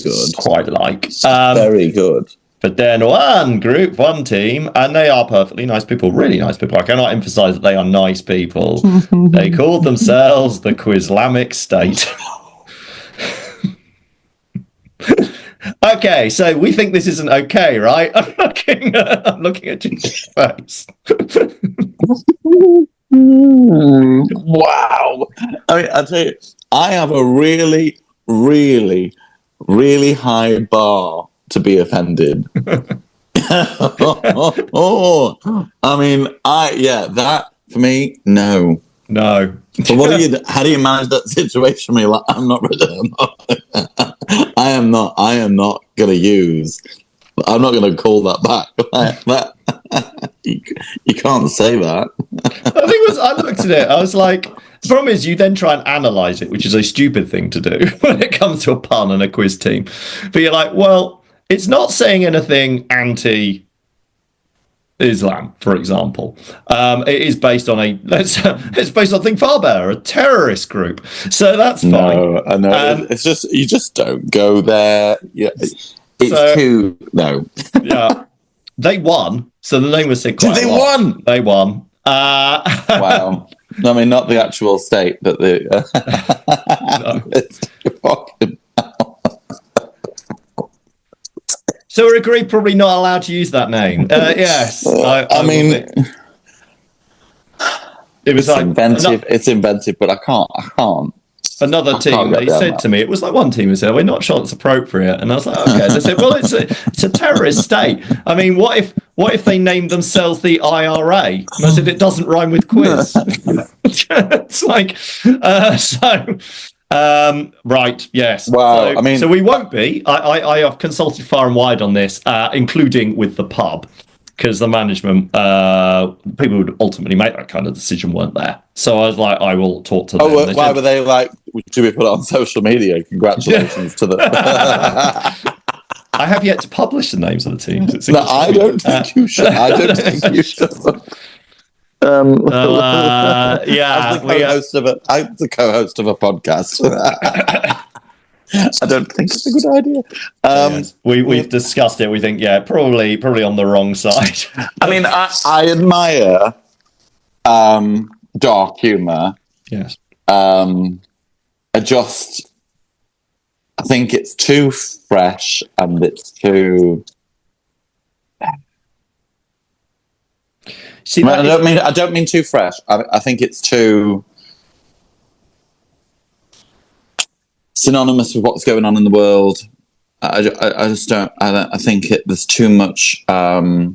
[SPEAKER 2] good.
[SPEAKER 1] But then one team, and they are perfectly nice people, really nice people. I cannot emphasize that they are nice people. They called themselves the Quizlamic State. Okay, so we think this isn't okay, right? I'm looking at your face.
[SPEAKER 2] Wow. I mean, I tell you, I have a really, really, really high bar to be offended. I mean, that for me, no. But how do you manage that situation? Where you're like, I'm not going to call that back. You can't say that.
[SPEAKER 1] I looked at it, I was like, the problem is you then try and analyse it, which is a stupid thing to do when it comes to a pun and a quiz team. But you're like, well, it's not saying anything anti-Islam, for example. It is based on it's based on Think Far Better, a terrorist group. So that's fine.
[SPEAKER 2] No, I know. It's just you just don't go there. Yeah, no.
[SPEAKER 1] Yeah, they won. So the name was said quite.
[SPEAKER 2] They won.
[SPEAKER 1] They won.
[SPEAKER 2] Wow. I mean, not the actual state, but the.
[SPEAKER 1] So we agree, probably not allowed to use that name. Yes, I mean, it was
[SPEAKER 2] inventive. It's inventive, but I can't.
[SPEAKER 1] Another team, they said to me, it was like one team who said, we're not sure it's appropriate. And I was like, okay. They said, well, it's a terrorist state. I mean, what if they named themselves the IRA? And I said, it doesn't rhyme with quiz. It's like, right, yes.
[SPEAKER 2] Wow.
[SPEAKER 1] So we won't be. I have consulted far and wide on this, including with the pub, because the management, people who would ultimately make that kind of decision weren't there. So I was like, I will talk to them.
[SPEAKER 2] Oh, why were they like, should we put it on social media? Congratulations to them.
[SPEAKER 1] I have yet to publish the names of the teams.
[SPEAKER 2] No, I don't think you should. I don't think you should.
[SPEAKER 1] Yeah,
[SPEAKER 2] I'm the co-host of a podcast. I don't think it's a good idea.
[SPEAKER 1] Yes. We've discussed it. We think, probably on the wrong side.
[SPEAKER 2] I mean, I admire dark humour.
[SPEAKER 1] Yes.
[SPEAKER 2] I think it's too fresh and it's too.
[SPEAKER 1] See,
[SPEAKER 2] I don't mean too fresh. I think it's too synonymous with what's going on in the world. I just don't. I think there's too much. There's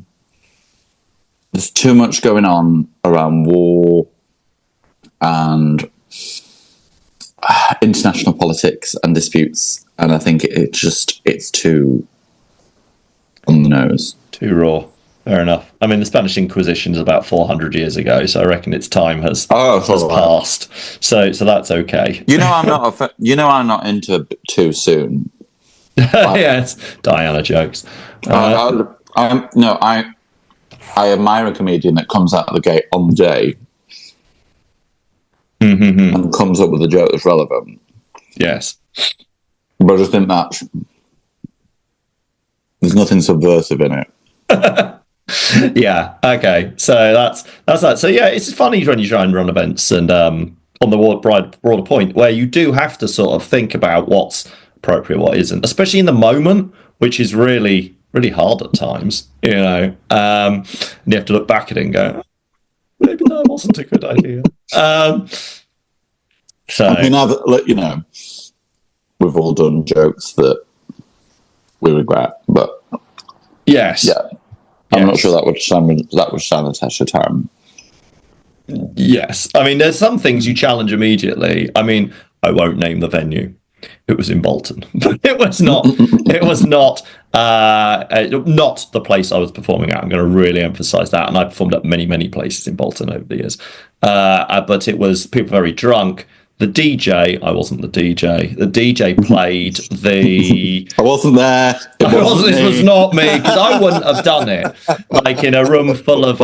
[SPEAKER 2] too much going on around war and international politics and disputes, and I think it's too on the nose,
[SPEAKER 1] too raw. Fair enough. I mean, the Spanish Inquisition is about 400 years ago, so I reckon its time has passed. So that's okay.
[SPEAKER 2] I'm not into too soon.
[SPEAKER 1] Yes, Diana jokes.
[SPEAKER 2] I admire a comedian that comes out of the gate on the day and comes up with a joke that's relevant.
[SPEAKER 1] Yes,
[SPEAKER 2] but I just think that there's nothing subversive in it.
[SPEAKER 1] Yeah. Okay. So that's that. So yeah, it's funny when you try and run events, and on the broader point where you do have to sort of think about what's appropriate, what isn't, especially in the moment, which is really, really hard at times. And you have to look back at it and go, maybe that wasn't a good idea. So
[SPEAKER 2] I mean, we've all done jokes that we regret, but
[SPEAKER 1] yes,
[SPEAKER 2] yeah. I'm not sure that would stand the test of time.
[SPEAKER 1] Yes. I mean, there's some things you challenge immediately. I mean, I won't name the venue. It was in Bolton. It was not. It was not the place I was performing at. I'm going to really emphasise that. And I performed at many, many places in Bolton over the years. But it was people very drunk. The DJ, I wasn't the DJ. The DJ played the.
[SPEAKER 2] I wasn't there.
[SPEAKER 1] This was not me, because I wouldn't have done it. Like in a room full of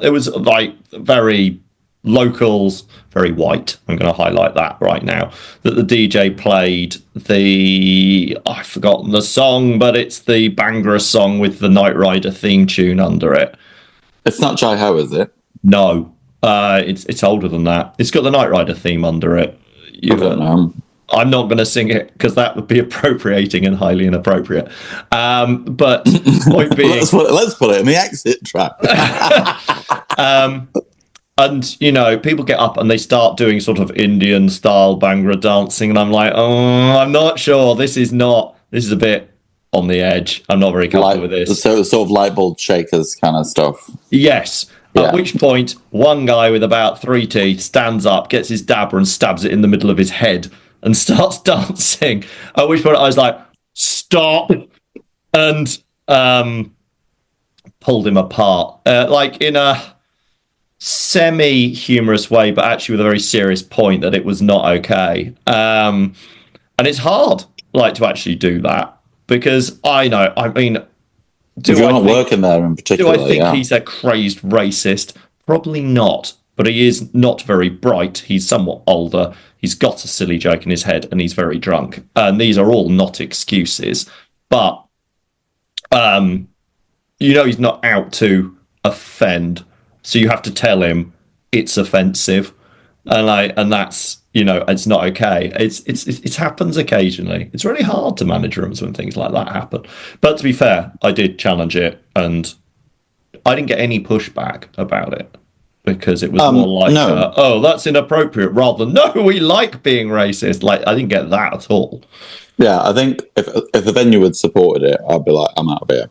[SPEAKER 1] it was like very locals, very white. I'm going to highlight that right now. That the DJ played I've forgotten the song, but it's the Bangra song with the Knight Rider theme tune under it.
[SPEAKER 2] It's not Jai Ho, is it?
[SPEAKER 1] No, it's older than that. It's got the Knight Rider theme under it.
[SPEAKER 2] I don't know.
[SPEAKER 1] I'm not going to sing it because that would be appropriating and highly inappropriate. But point being,
[SPEAKER 2] let's put it in the exit track.
[SPEAKER 1] And, people get up and they start doing sort of Indian style Bhangra dancing. And I'm like, I'm not sure. This is a bit on the edge. I'm not very comfortable with this.
[SPEAKER 2] So sort of light bulb shakers kind of stuff.
[SPEAKER 1] Yes. Yeah. At which point, one guy with about 3 teeth stands up, gets his dabber and stabs it in the middle of his head and starts dancing. At which point I was like, stop. And pulled him apart. Like in a semi-humorous way, but actually with a very serious point that it was not okay. And it's hard, to actually do that, because if you're not working there in particular, do I think he's a crazed racist? Probably not, but he is not very bright. He's somewhat older. He's got a silly joke in his head, and he's very drunk. And these are all not excuses, but he's not out to offend. So you have to tell him it's offensive, and that's it's not okay. It happens occasionally. It's really hard to manage rooms when things like that happen. But to be fair, I did challenge it, and I didn't get any pushback about it, because it was more like, that's inappropriate, rather than, no, we like being racist. I didn't get that at all.
[SPEAKER 2] Yeah, I think if the venue had supported it, I'd be like, I'm out of here.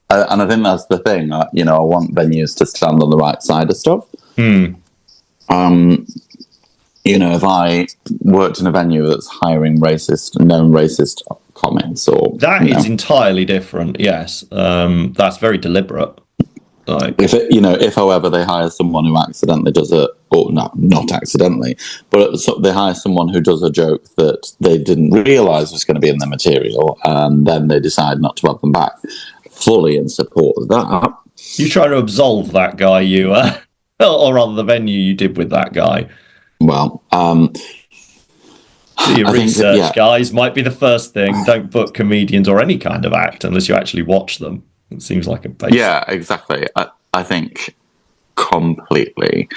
[SPEAKER 2] And I think that's the thing. I want venues to stand on the right side of stuff. If I worked in a venue that's hiring known racist comics, or
[SPEAKER 1] that is entirely different. Yes, that's very deliberate.
[SPEAKER 2] If however they hire someone who accidentally does not accidentally, but they hire someone who does a joke that they didn't realise was going to be in their material, and then they decide not to have them back. Fully in support of that.
[SPEAKER 1] You trying to absolve that guy, or rather the venue you did with that guy?
[SPEAKER 2] Well,
[SPEAKER 1] do your research, guys. Might be the first thing. Don't book comedians or any kind of act unless you actually watch them. It seems like a basic.
[SPEAKER 2] Yeah, exactly. I think completely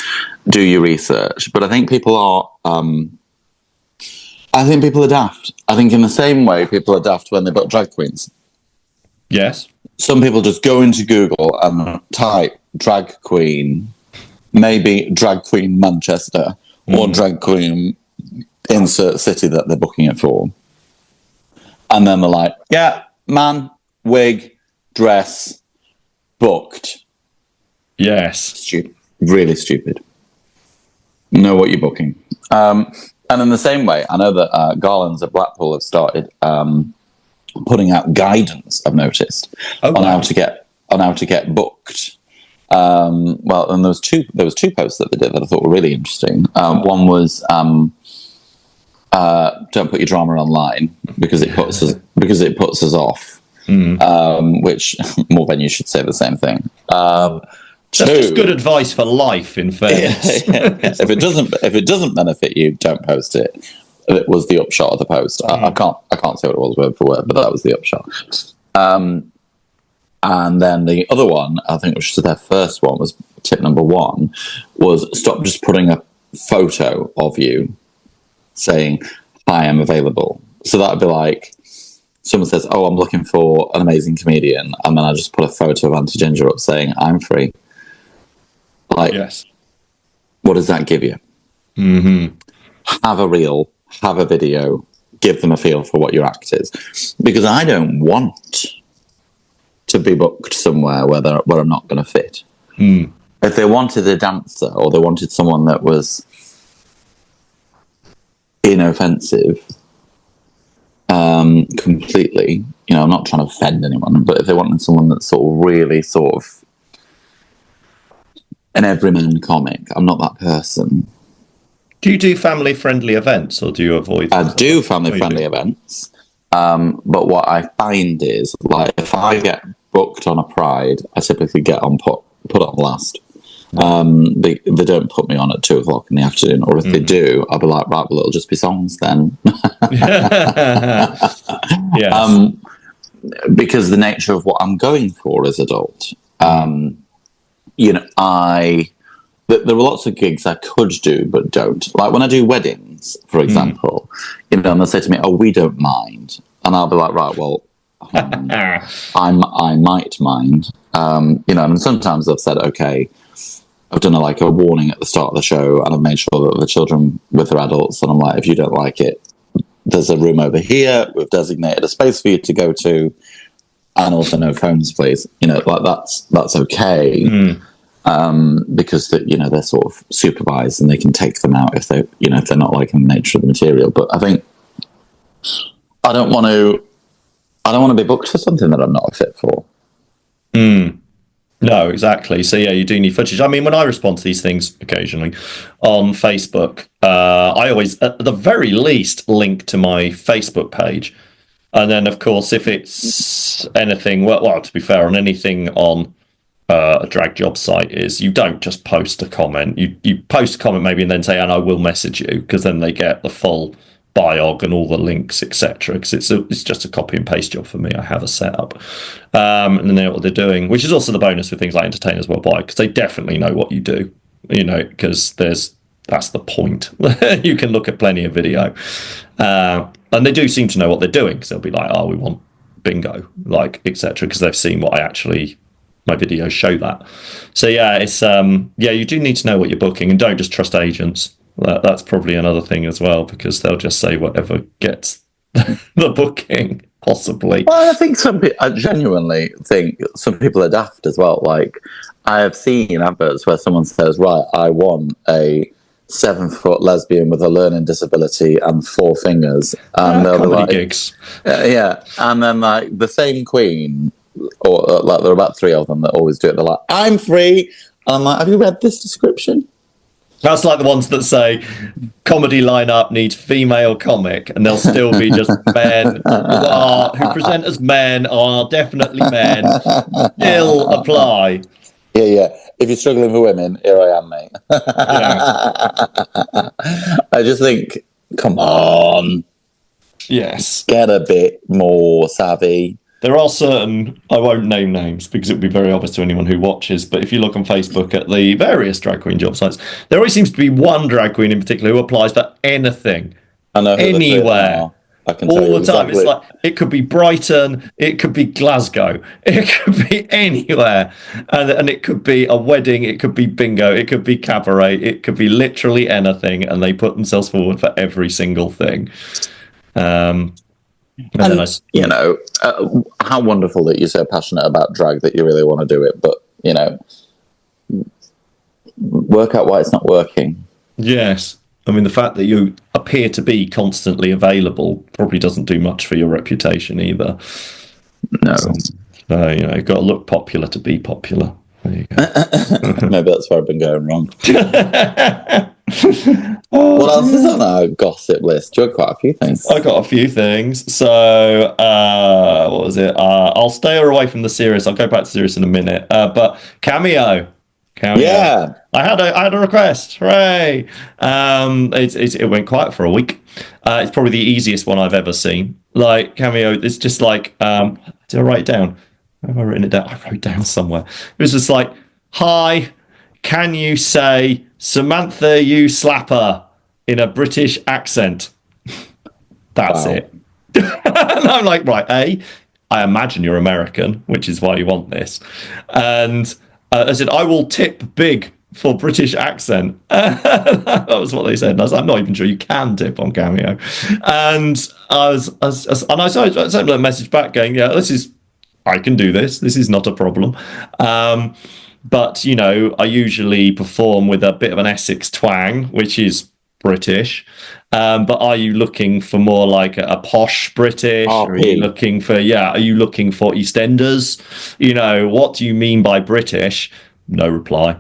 [SPEAKER 2] do your research, but I think people are. I think people are daft. I think in the same way people are daft when they book drag queens.
[SPEAKER 1] Yes.
[SPEAKER 2] Some people just go into Google and type drag queen, maybe drag queen Manchester, or drag queen insert city that they're booking it for. And then they're like, yeah, man, wig, dress, booked.
[SPEAKER 1] Yes.
[SPEAKER 2] Stupid. Really stupid. Know what you're booking. And in the same way, I know that Garlands at Blackpool have started putting out guidance, I've noticed, on how to get booked. And there was two posts that they did that I thought were really interesting. One was don't put your drama online because it puts us off. Which more venues should say the same thing.
[SPEAKER 1] That's just good advice for life, in fairness.
[SPEAKER 2] If it doesn't benefit you, don't post it. It was the upshot of the post. I can't say what it was word for word, but that was the upshot. And then the other one, I think, which was their first one, was tip number 1, was stop just putting a photo of you saying, "Hi, I'm available." So that'd be like someone says, "Oh, I'm looking for an amazing comedian," and then I just put a photo of Auntie Ginger up saying, "I'm free."
[SPEAKER 1] Yes.
[SPEAKER 2] What does that give you? Have a reel. Have a video, give them a feel for what your act is. Because I don't want to be booked somewhere where I'm not going to fit. if they wanted a dancer or they wanted someone that was inoffensive, completely, I'm not trying to offend anyone, but if they wanted someone that's sort of really sort of an everyman comic, I'm not that person.
[SPEAKER 1] Do you do family-friendly events, or do you avoid?
[SPEAKER 2] I do family-friendly events, but what I find is, like, if I get booked on a Pride, I typically get put on last. They don't put me on at 2:00 in the afternoon, or if they do, I'll be like, right, well, it'll just be songs then.
[SPEAKER 1] Yes.
[SPEAKER 2] Because the nature of what I'm going for as adult, there are lots of gigs I could do but don't. Like when I do weddings, for example, and they'll say to me, "Oh, we don't mind," and I'll be like, "Right, well, I might mind." And sometimes I've said, "Okay, I've done a warning at the start of the show, and I've made sure that the children with their adults, and I'm like, if you don't like it, there's a room over here. We've designated a space for you to go to, and also no phones, please." That's okay. Because they're sort of supervised and they can take them out if they're not liking the nature of the material. But I think I don't want to be booked for something that I'm not a fit for.
[SPEAKER 1] No, exactly. So yeah, you do need footage. I mean, when I respond to these things occasionally on Facebook, I always, at the very least, link to my Facebook page. And then, of course, if it's anything, well, to be fair, on anything on a drag job site, is you don't just post a comment. You post a comment maybe and then say, and I will message you, because then they get the full biog and all the links, etc. Because it's just a copy and paste job for me. I have a setup, and then they know what they're doing, which is also the bonus with things like Entertainers Worldwide, because they definitely know what you do. Because that's the point. You can look at plenty of video, and they do seem to know what they're doing, because they'll be like, "Oh, we want bingo," etc. Because they've seen what my videos show that. So yeah, it's you do need to know what you're booking, and don't just trust agents. That's probably another thing as well, because they'll just say whatever gets the booking, possibly.
[SPEAKER 2] Well, I genuinely think some people are daft as well. Like, I have seen adverts where someone says, right, I want a 7-foot lesbian with a learning disability and 4 fingers. And they'll
[SPEAKER 1] comedy
[SPEAKER 2] be like,
[SPEAKER 1] gigs.
[SPEAKER 2] Yeah. And then the same queen, or there are about 3 of them that always do it. They're like, I'm free. And I'm like, have you read this description?
[SPEAKER 1] That's like the ones that say comedy lineup needs female comic, and they'll still be just men who present as men, are definitely men, still apply.
[SPEAKER 2] Yeah. If you're struggling for women, here I am, mate.
[SPEAKER 1] Yeah.
[SPEAKER 2] I just think, come on.
[SPEAKER 1] Yes.
[SPEAKER 2] Get a bit more savvy.
[SPEAKER 1] There are certain, I won't name names because it would be very obvious to anyone who watches, but if you look on Facebook at the various drag queen job sites, there always seems to be one drag queen in particular who applies for anything.
[SPEAKER 2] I know
[SPEAKER 1] anywhere.
[SPEAKER 2] I can
[SPEAKER 1] all
[SPEAKER 2] tell you
[SPEAKER 1] the time.
[SPEAKER 2] Exactly.
[SPEAKER 1] It's like, it could be Brighton, it could be Glasgow, it could be anywhere. And it could be a wedding, it could be bingo, it could be cabaret, it could be literally anything, and they put themselves forward for every single thing.
[SPEAKER 2] How wonderful that you're so passionate about drag that you really want to do it, but work out why it's not working.
[SPEAKER 1] Yes. I mean, the fact that you appear to be constantly available probably doesn't do much for your reputation either.
[SPEAKER 2] No.
[SPEAKER 1] You've got to look popular to be popular. There you go.
[SPEAKER 2] Maybe that's where I've been going wrong. What else is on our gossip list? You had quite a few things.
[SPEAKER 1] I got a few things. So, what was it? I'll stay away from the series. I'll go back to series in a minute. But Cameo.
[SPEAKER 2] Yeah.
[SPEAKER 1] I had a request. Hooray! It went quiet for a week. It's probably the easiest one I've ever seen. Like Cameo, it's just like did I write it down? Have I written it down? I wrote it down somewhere. It was just like, hi, can you say Samantha, you slapper in a British accent? That's it. And I'm like, right, I imagine you're American, which is why you want this. And I said, I will tip big for British accent. That was what they said. And I was like, I'm not even sure you can tip on Cameo. And I sent them a message back going, yeah, I can do this. This is not a problem. but you know, I usually perform with a bit of an Essex twang, which is British. But are you looking for more like a posh British? Or are you looking for Are you looking for EastEnders? You know, what do you mean by British? No reply.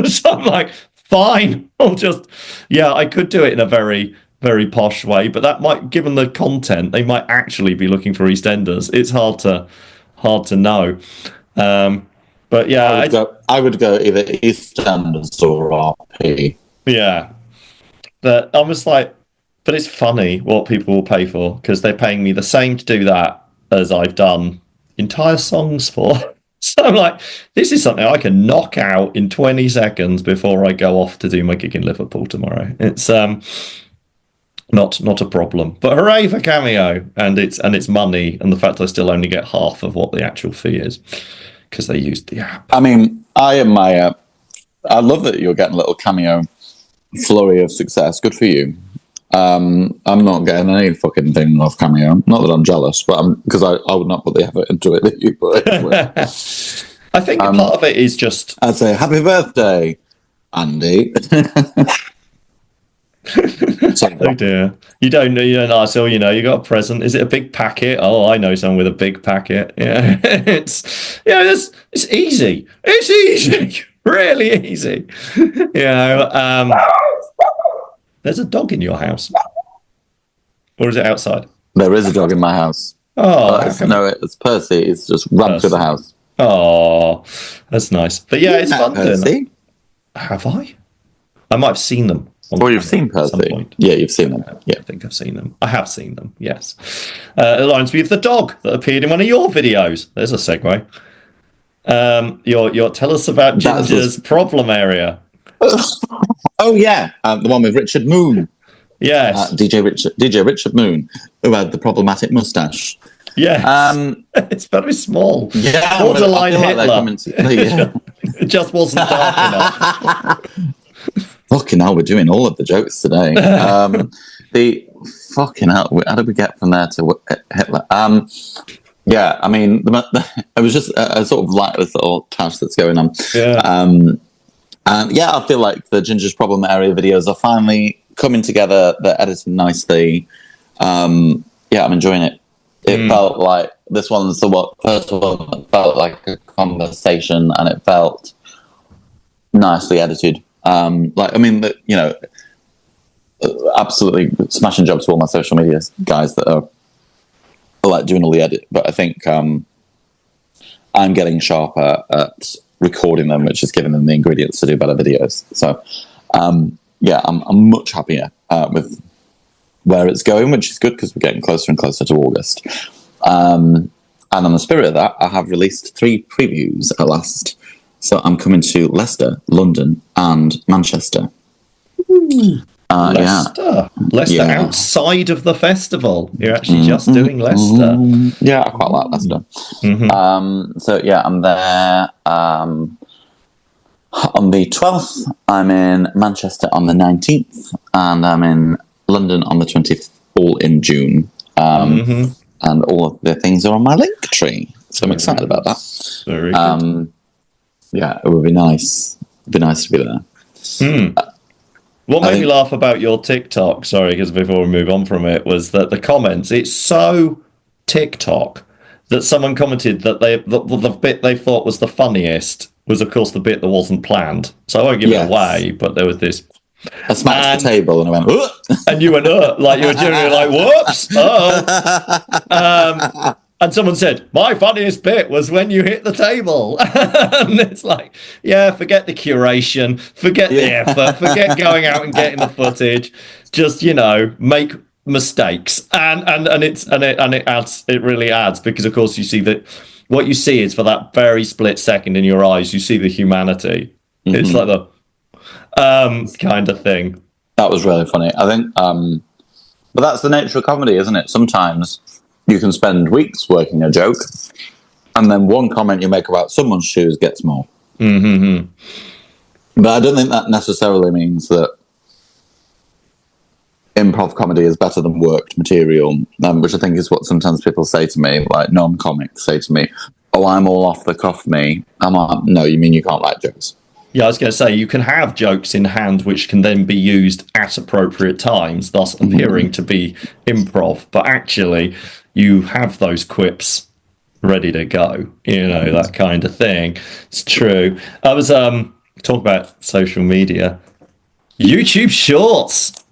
[SPEAKER 1] So I'm like, fine. I could do it in a very, very posh way, but that might, given the content, they might actually be looking for EastEnders. It's hard to know. But yeah,
[SPEAKER 2] I would go either EastEnders or RP.
[SPEAKER 1] Yeah. But I was like, but it's funny what people will pay for because they're paying me the same to do that as I've done entire songs for. So I'm like, this is something I can knock out in 20 seconds before I go off to do my gig in Liverpool tomorrow. It's not a problem. But hooray for Cameo and its money and the fact I still only get half of what the actual fee is because they used the app.
[SPEAKER 2] I mean, I admire. I love that you're getting a little Cameo flurry of success. Good for you. I'm not getting any fucking thing off Cameo. Not that I'm jealous, but because I would not put the effort into it that you put into it.
[SPEAKER 1] I think part of it is just
[SPEAKER 2] I'd say happy birthday, Andy.
[SPEAKER 1] Oh dear. You don't ask, you got a present. Is it a big packet? Oh, I know someone with a big packet. Yeah. It's easy. It's easy. Really easy. There's a dog in your house. Or is it outside?
[SPEAKER 2] There is a dog in my house.
[SPEAKER 1] Oh,
[SPEAKER 2] it's Percy. It's just run through the house.
[SPEAKER 1] Oh, that's nice. But yeah, it's fun.
[SPEAKER 2] Percy?
[SPEAKER 1] Have I? I might have seen them.
[SPEAKER 2] You've seen Percy? Yeah, you've seen them. Yeah,
[SPEAKER 1] I think I've seen them. I have seen them. Yes. It reminds me of the dog that appeared in one of your videos. There's a segue. Tell us about Ginger's problem area.
[SPEAKER 2] Oh yeah, the one with Richard Moon.
[SPEAKER 1] Yes,
[SPEAKER 2] DJ Richard Moon, who had the problematic mustache.
[SPEAKER 1] Yeah, it's very small.
[SPEAKER 2] Yeah,
[SPEAKER 1] borderline Hitler. It just wasn't dark enough.
[SPEAKER 2] Fucking hell, we're doing all of the jokes today. The fucking hell, how did we get from there to Hitler? Yeah, I mean, it was just a sort of like this little tash that's going on.
[SPEAKER 1] Yeah.
[SPEAKER 2] I feel like the Ginger's Problem area videos are finally coming together. They're edited nicely. I'm enjoying it. It felt like this one's first one felt like a conversation, and it felt nicely edited. Absolutely smashing job to all my social media guys that are like doing all the edit. But I think I'm getting sharper at recording them, which is giving them the ingredients to do better videos. So, I'm much happier with where it's going, which is good because we're getting closer and closer to August. And on the spirit of that, I have released 3 previews at last. So I'm coming to Leicester, London, and Manchester.
[SPEAKER 1] Leicester outside of the festival. You're actually just doing Leicester.
[SPEAKER 2] Yeah, I quite like Leicester. I'm there on the 12th. I'm in Manchester on the 19th, and I'm in London on the 20th, all in June. And all of the things are on my link tree. So I'm excited about that.
[SPEAKER 1] Very good.
[SPEAKER 2] Yeah, it would be nice. It'd be nice to be there.
[SPEAKER 1] What made me laugh about your TikTok, sorry, because before we move on from it, was that the comments, it's so TikTok that someone commented that the bit they thought was the funniest was, of course, the bit that wasn't planned. So I won't give it away, but there was this.
[SPEAKER 2] I smashed the table and I went, ugh.
[SPEAKER 1] And you went, like you were generally like, whoops, and someone said, my funniest bit was when you hit the table. And it's like, forget the curation, forget the effort, forget going out and getting the footage. Just, make mistakes. And it really adds, because of course you see that what you see is, for that very split second in your eyes, you see the humanity. It's like the kind of thing.
[SPEAKER 2] That was really funny. I think but that's the nature of comedy, isn't it? Sometimes you can spend weeks working a joke, and then one comment you make about someone's shoes gets more. But I don't think that necessarily means that improv comedy is better than worked material, which I think is what sometimes people say to me, like non-comics say to me, oh, I'm all off the cuff, me. I'm like, no, you mean you can't write jokes?
[SPEAKER 1] Yeah, I was going to say, you can have jokes in hand which can then be used at appropriate times, thus appearing to be improv. But actually, you have those quips ready to go, that kind of thing. It's true. I was talking about social media. YouTube Shorts.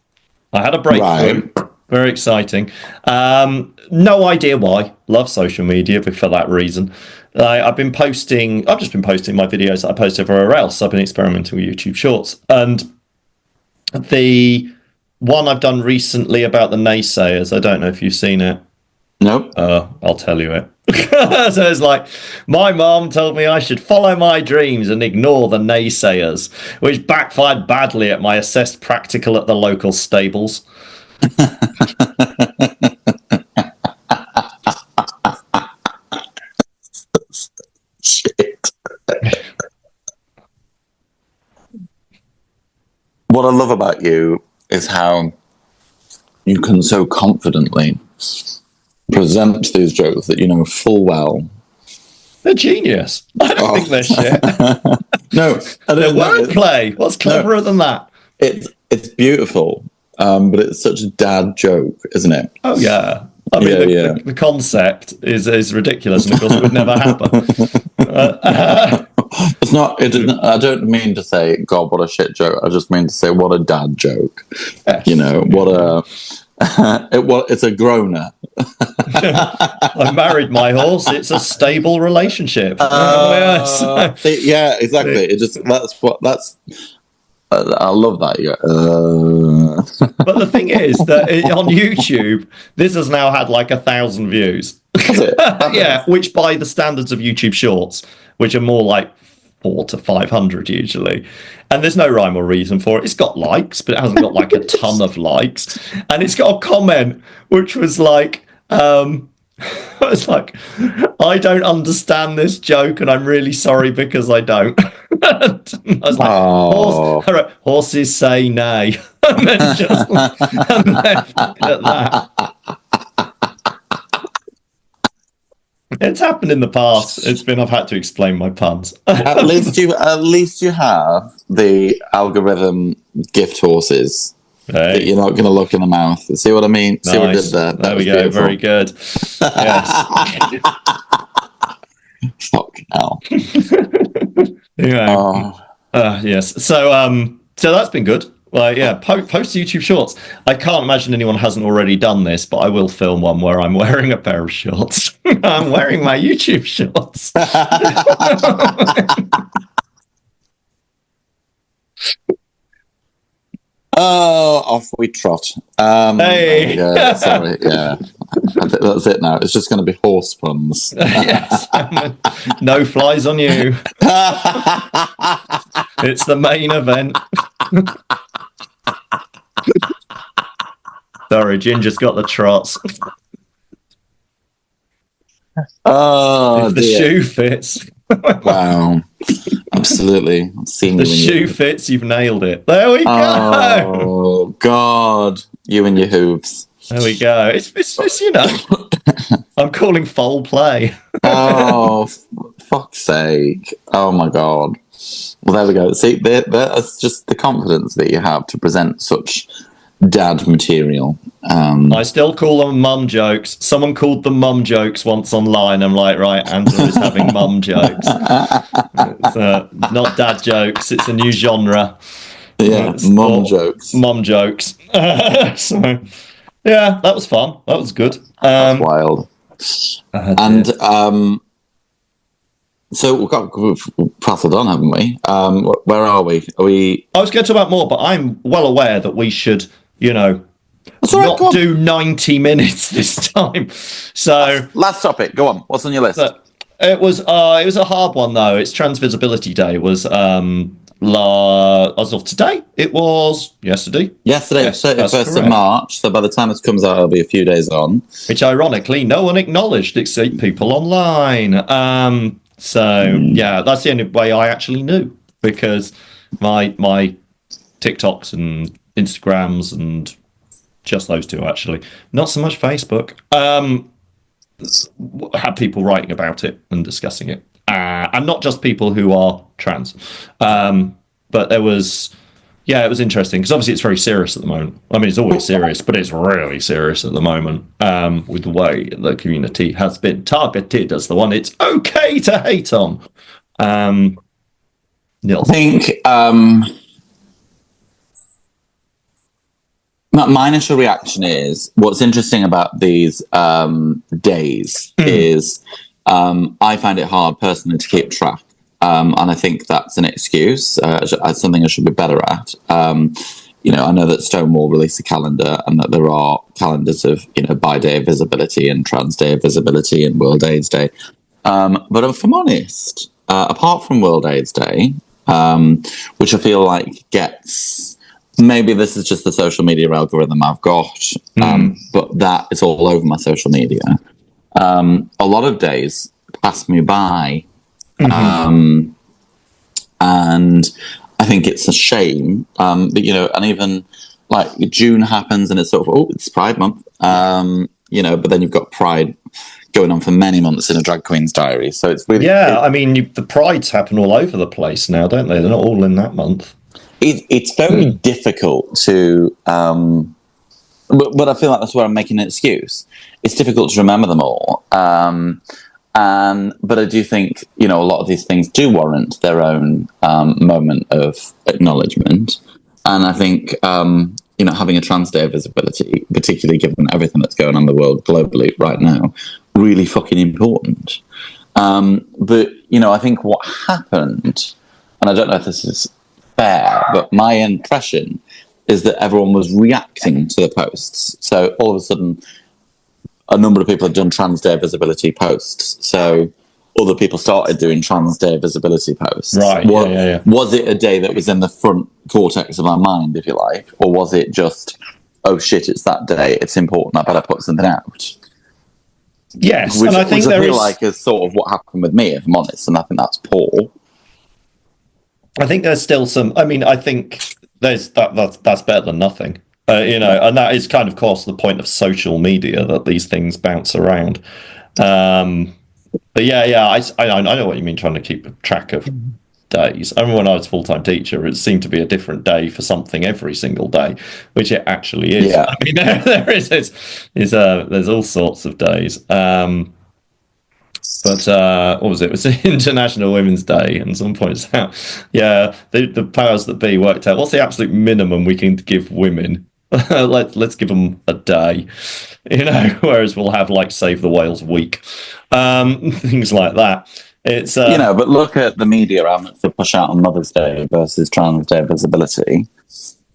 [SPEAKER 1] I had a breakthrough. Right. Very exciting. No idea why. Love social media for that reason. I've just been posting my videos that I post everywhere else. I've been experimenting with YouTube Shorts. And the one I've done recently about the naysayers, I don't know if you've seen it.
[SPEAKER 2] Nope.
[SPEAKER 1] I'll tell you it. So it's like, my mom told me I should follow my dreams and ignore the naysayers, which backfired badly at my assessed practical at the local stables.
[SPEAKER 2] Shit. What I love about you is how you can so confidently present these jokes that you know full well.
[SPEAKER 1] They're genius. I don't think they're shit.
[SPEAKER 2] No,
[SPEAKER 1] they're wordplay. What's cleverer than that?
[SPEAKER 2] It's beautiful, but it's such a dad joke, isn't it?
[SPEAKER 1] Oh yeah. I mean, the concept is ridiculous, and of course, it would never happen.
[SPEAKER 2] It's not. I don't mean to say, God, what a shit joke. I just mean to say, what a dad joke. Yes. What a. It's a groaner.
[SPEAKER 1] I married my horse. It's a stable relationship.
[SPEAKER 2] Yeah, exactly. I love that. Yeah.
[SPEAKER 1] But the thing is that on YouTube, this has now had like 1,000 views.
[SPEAKER 2] Has it?
[SPEAKER 1] Yeah, which by the standards of YouTube Shorts, which are more like 400 to 500 usually. And there's no rhyme or reason for it. It's got likes, but it hasn't got like a ton of likes. And it's got a comment which was like, I was like, I don't understand this joke, and I'm really sorry because I don't. I was like, horses say nay. And then just left it at that. It's happened in the past. I've had to explain my puns.
[SPEAKER 2] At least you have the algorithm gift horses. That you're not going to look in the mouth. See what I mean?
[SPEAKER 1] Nice.
[SPEAKER 2] See what I did there?
[SPEAKER 1] There we go. Beautiful. Very good. Yes.
[SPEAKER 2] Fuck hell.
[SPEAKER 1] Yes. So that's been good. Well, yeah, post YouTube Shorts. I can't imagine anyone hasn't already done this, but I will film one where I'm wearing a pair of shorts. I'm wearing my YouTube Shorts.
[SPEAKER 2] Oh, off we trot.
[SPEAKER 1] Hey.
[SPEAKER 2] Sorry, yeah. I think that's it now. It's just going to be horse puns.
[SPEAKER 1] Yes. No flies on you. It's the main event. Sorry, Ginger's got the trots.
[SPEAKER 2] Oh,
[SPEAKER 1] if the shoe fits.
[SPEAKER 2] Wow. Absolutely.
[SPEAKER 1] If the shoe fits, you've nailed it. There we go.
[SPEAKER 2] Oh, God. You and your hooves.
[SPEAKER 1] There we go. It's I'm calling foul play.
[SPEAKER 2] Oh, fuck's sake. Oh, my God. Well, there we go. See, that's just the confidence that you have to present such dad material.
[SPEAKER 1] I still call them mum jokes. Someone called them mum jokes once online. I'm like, right, Angela is having mum jokes. It's not dad jokes. It's a new genre.
[SPEAKER 2] Yeah, mum jokes.
[SPEAKER 1] Mum jokes. So, yeah, that was fun. That was good.
[SPEAKER 2] That's wild. And so we've prattled on, haven't we? Where are we?
[SPEAKER 1] I was going to talk about more, but I'm well aware that we should, not do 90 minutes this time. So
[SPEAKER 2] last topic. Go on. What's on your list?
[SPEAKER 1] It was a hard one though. It's Transvisibility Day. It was as of today. It was yesterday.
[SPEAKER 2] Yesterday, 31st of March. So by the time this comes out, it'll be a few days on.
[SPEAKER 1] Which ironically, no one acknowledged except people online. So yeah, that's the only way I actually knew, because my TikToks and Instagrams and just those two actually, not so much Facebook. had people writing about it and discussing it, and not just people who are trans. But there was, yeah, it was interesting because obviously it's very serious at the moment. I mean, it's always serious, but it's really serious at the moment with the way the community has been targeted as the one it's okay to hate on.
[SPEAKER 2] I think my initial reaction is what's interesting about these days is I find it hard personally to keep track. And I think that's an excuse. It's something I should be better at. I know that Stonewall released a calendar and that there are calendars of, Bi Day of Visibility and Trans Day of Visibility and World AIDS Day. But if I'm honest, apart from World AIDS Day, which I feel like gets... Maybe this is just the social media algorithm I've got, but that is all over my social media. A lot of days pass me by. And I think it's a shame. But, and even like June happens and it's sort of, it's Pride Month, but then you've got Pride going on for many months in a drag queen's diary. So it's really...
[SPEAKER 1] Yeah, I mean, the Prides happen all over the place now, don't they? They're not all in that month.
[SPEAKER 2] It's very difficult to, but I feel like that's where I'm making an excuse. It's difficult to remember them all, but I do think a lot of these things do warrant their own moment of acknowledgement, and I think having a Trans Day of Visibility, particularly given everything that's going on in the world globally right now, really fucking important. But I think what happened, and I don't know if this is fair, but my impression is that everyone was reacting to the posts. So all of a sudden, a number of people had done Trans Day Visibility posts. So other people started doing Trans Day Visibility posts.
[SPEAKER 1] Right.
[SPEAKER 2] Was it a day that was in the front cortex of our mind, if you like, or was it just, oh shit, it's that day, it's important, I better put something out?
[SPEAKER 1] Yes,
[SPEAKER 2] which,
[SPEAKER 1] and I think
[SPEAKER 2] which I feel like is sort of what happened with me, if I'm honest, and I think that's poor.
[SPEAKER 1] I think there's still some. I mean, I think that's better than nothing. And that is kind of, course, the point of social media, that these things bounce around. But I know what you mean, trying to keep track of days. I remember when I was a full-time teacher, it seemed to be a different day for something every single day, which it actually is.
[SPEAKER 2] Yeah.
[SPEAKER 1] I mean, there's all sorts of days. But what was it? It was International Women's Day, and someone points out, the powers that be worked out what's the absolute minimum we can give women. Let's give them a day, whereas we'll have like Save the Whales Week, things like that. It's
[SPEAKER 2] but look at the media outlets that push out on Mother's Day versus Trans Day Visibility.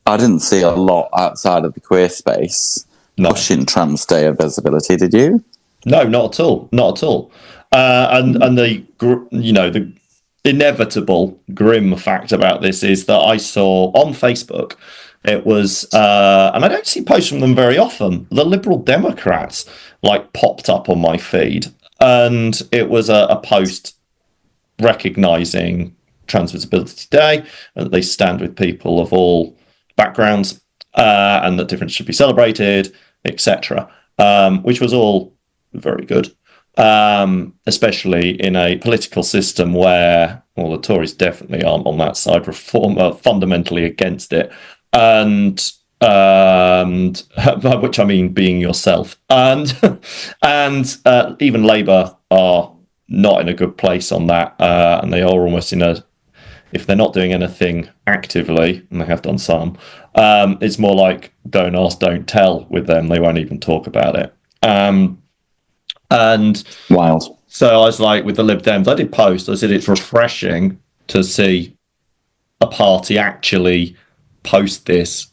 [SPEAKER 2] I didn't see a lot outside of the queer space pushing Trans Day of Visibility. Did you?
[SPEAKER 1] No, not at all. Not at all. And the inevitable grim fact about this is that I saw on Facebook, it was, and I don't see posts from them very often, the Liberal Democrats popped up on my feed, and it was a post recognising Trans Visibility Day, and that they stand with people of all backgrounds, and that difference should be celebrated, etc., which was all very good. Especially in a political system where, well, the Tories definitely aren't on that side. Reform are fundamentally against it, and by which I mean being yourself, and even Labour are not in a good place on that, and they are almost if they're not doing anything actively, and they have done some, it's more like don't ask, don't tell with them. They won't even talk about it. And
[SPEAKER 2] wild.
[SPEAKER 1] So I was like, with the Lib Dems, I did post. I said it's refreshing to see a party actually post this,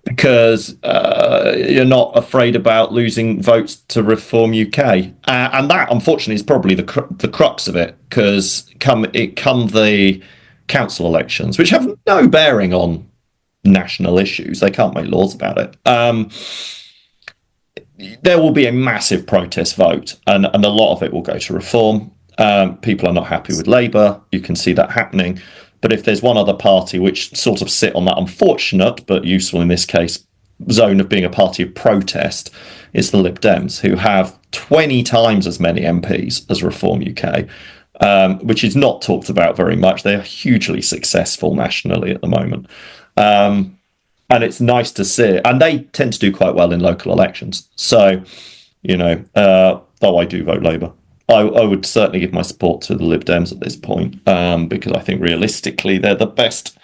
[SPEAKER 1] because you're not afraid about losing votes to Reform UK, and that, unfortunately, is probably the crux of it. Because come the council elections, which have no bearing on national issues, they can't make laws about it. There will be a massive protest vote, and a lot of it will go to Reform. People are not happy with Labour. You can see that happening. But if there's one other party which sort of sit on that unfortunate but useful in this case zone of being a party of protest is the Lib Dems, who have 20 times as many MPs as Reform UK, which is not talked about very much. They are hugely successful nationally at the moment. And it's nice to see. And they tend to do quite well in local elections. So, though I do vote Labour, I would certainly give my support to the Lib Dems at this point, because I think realistically they're the best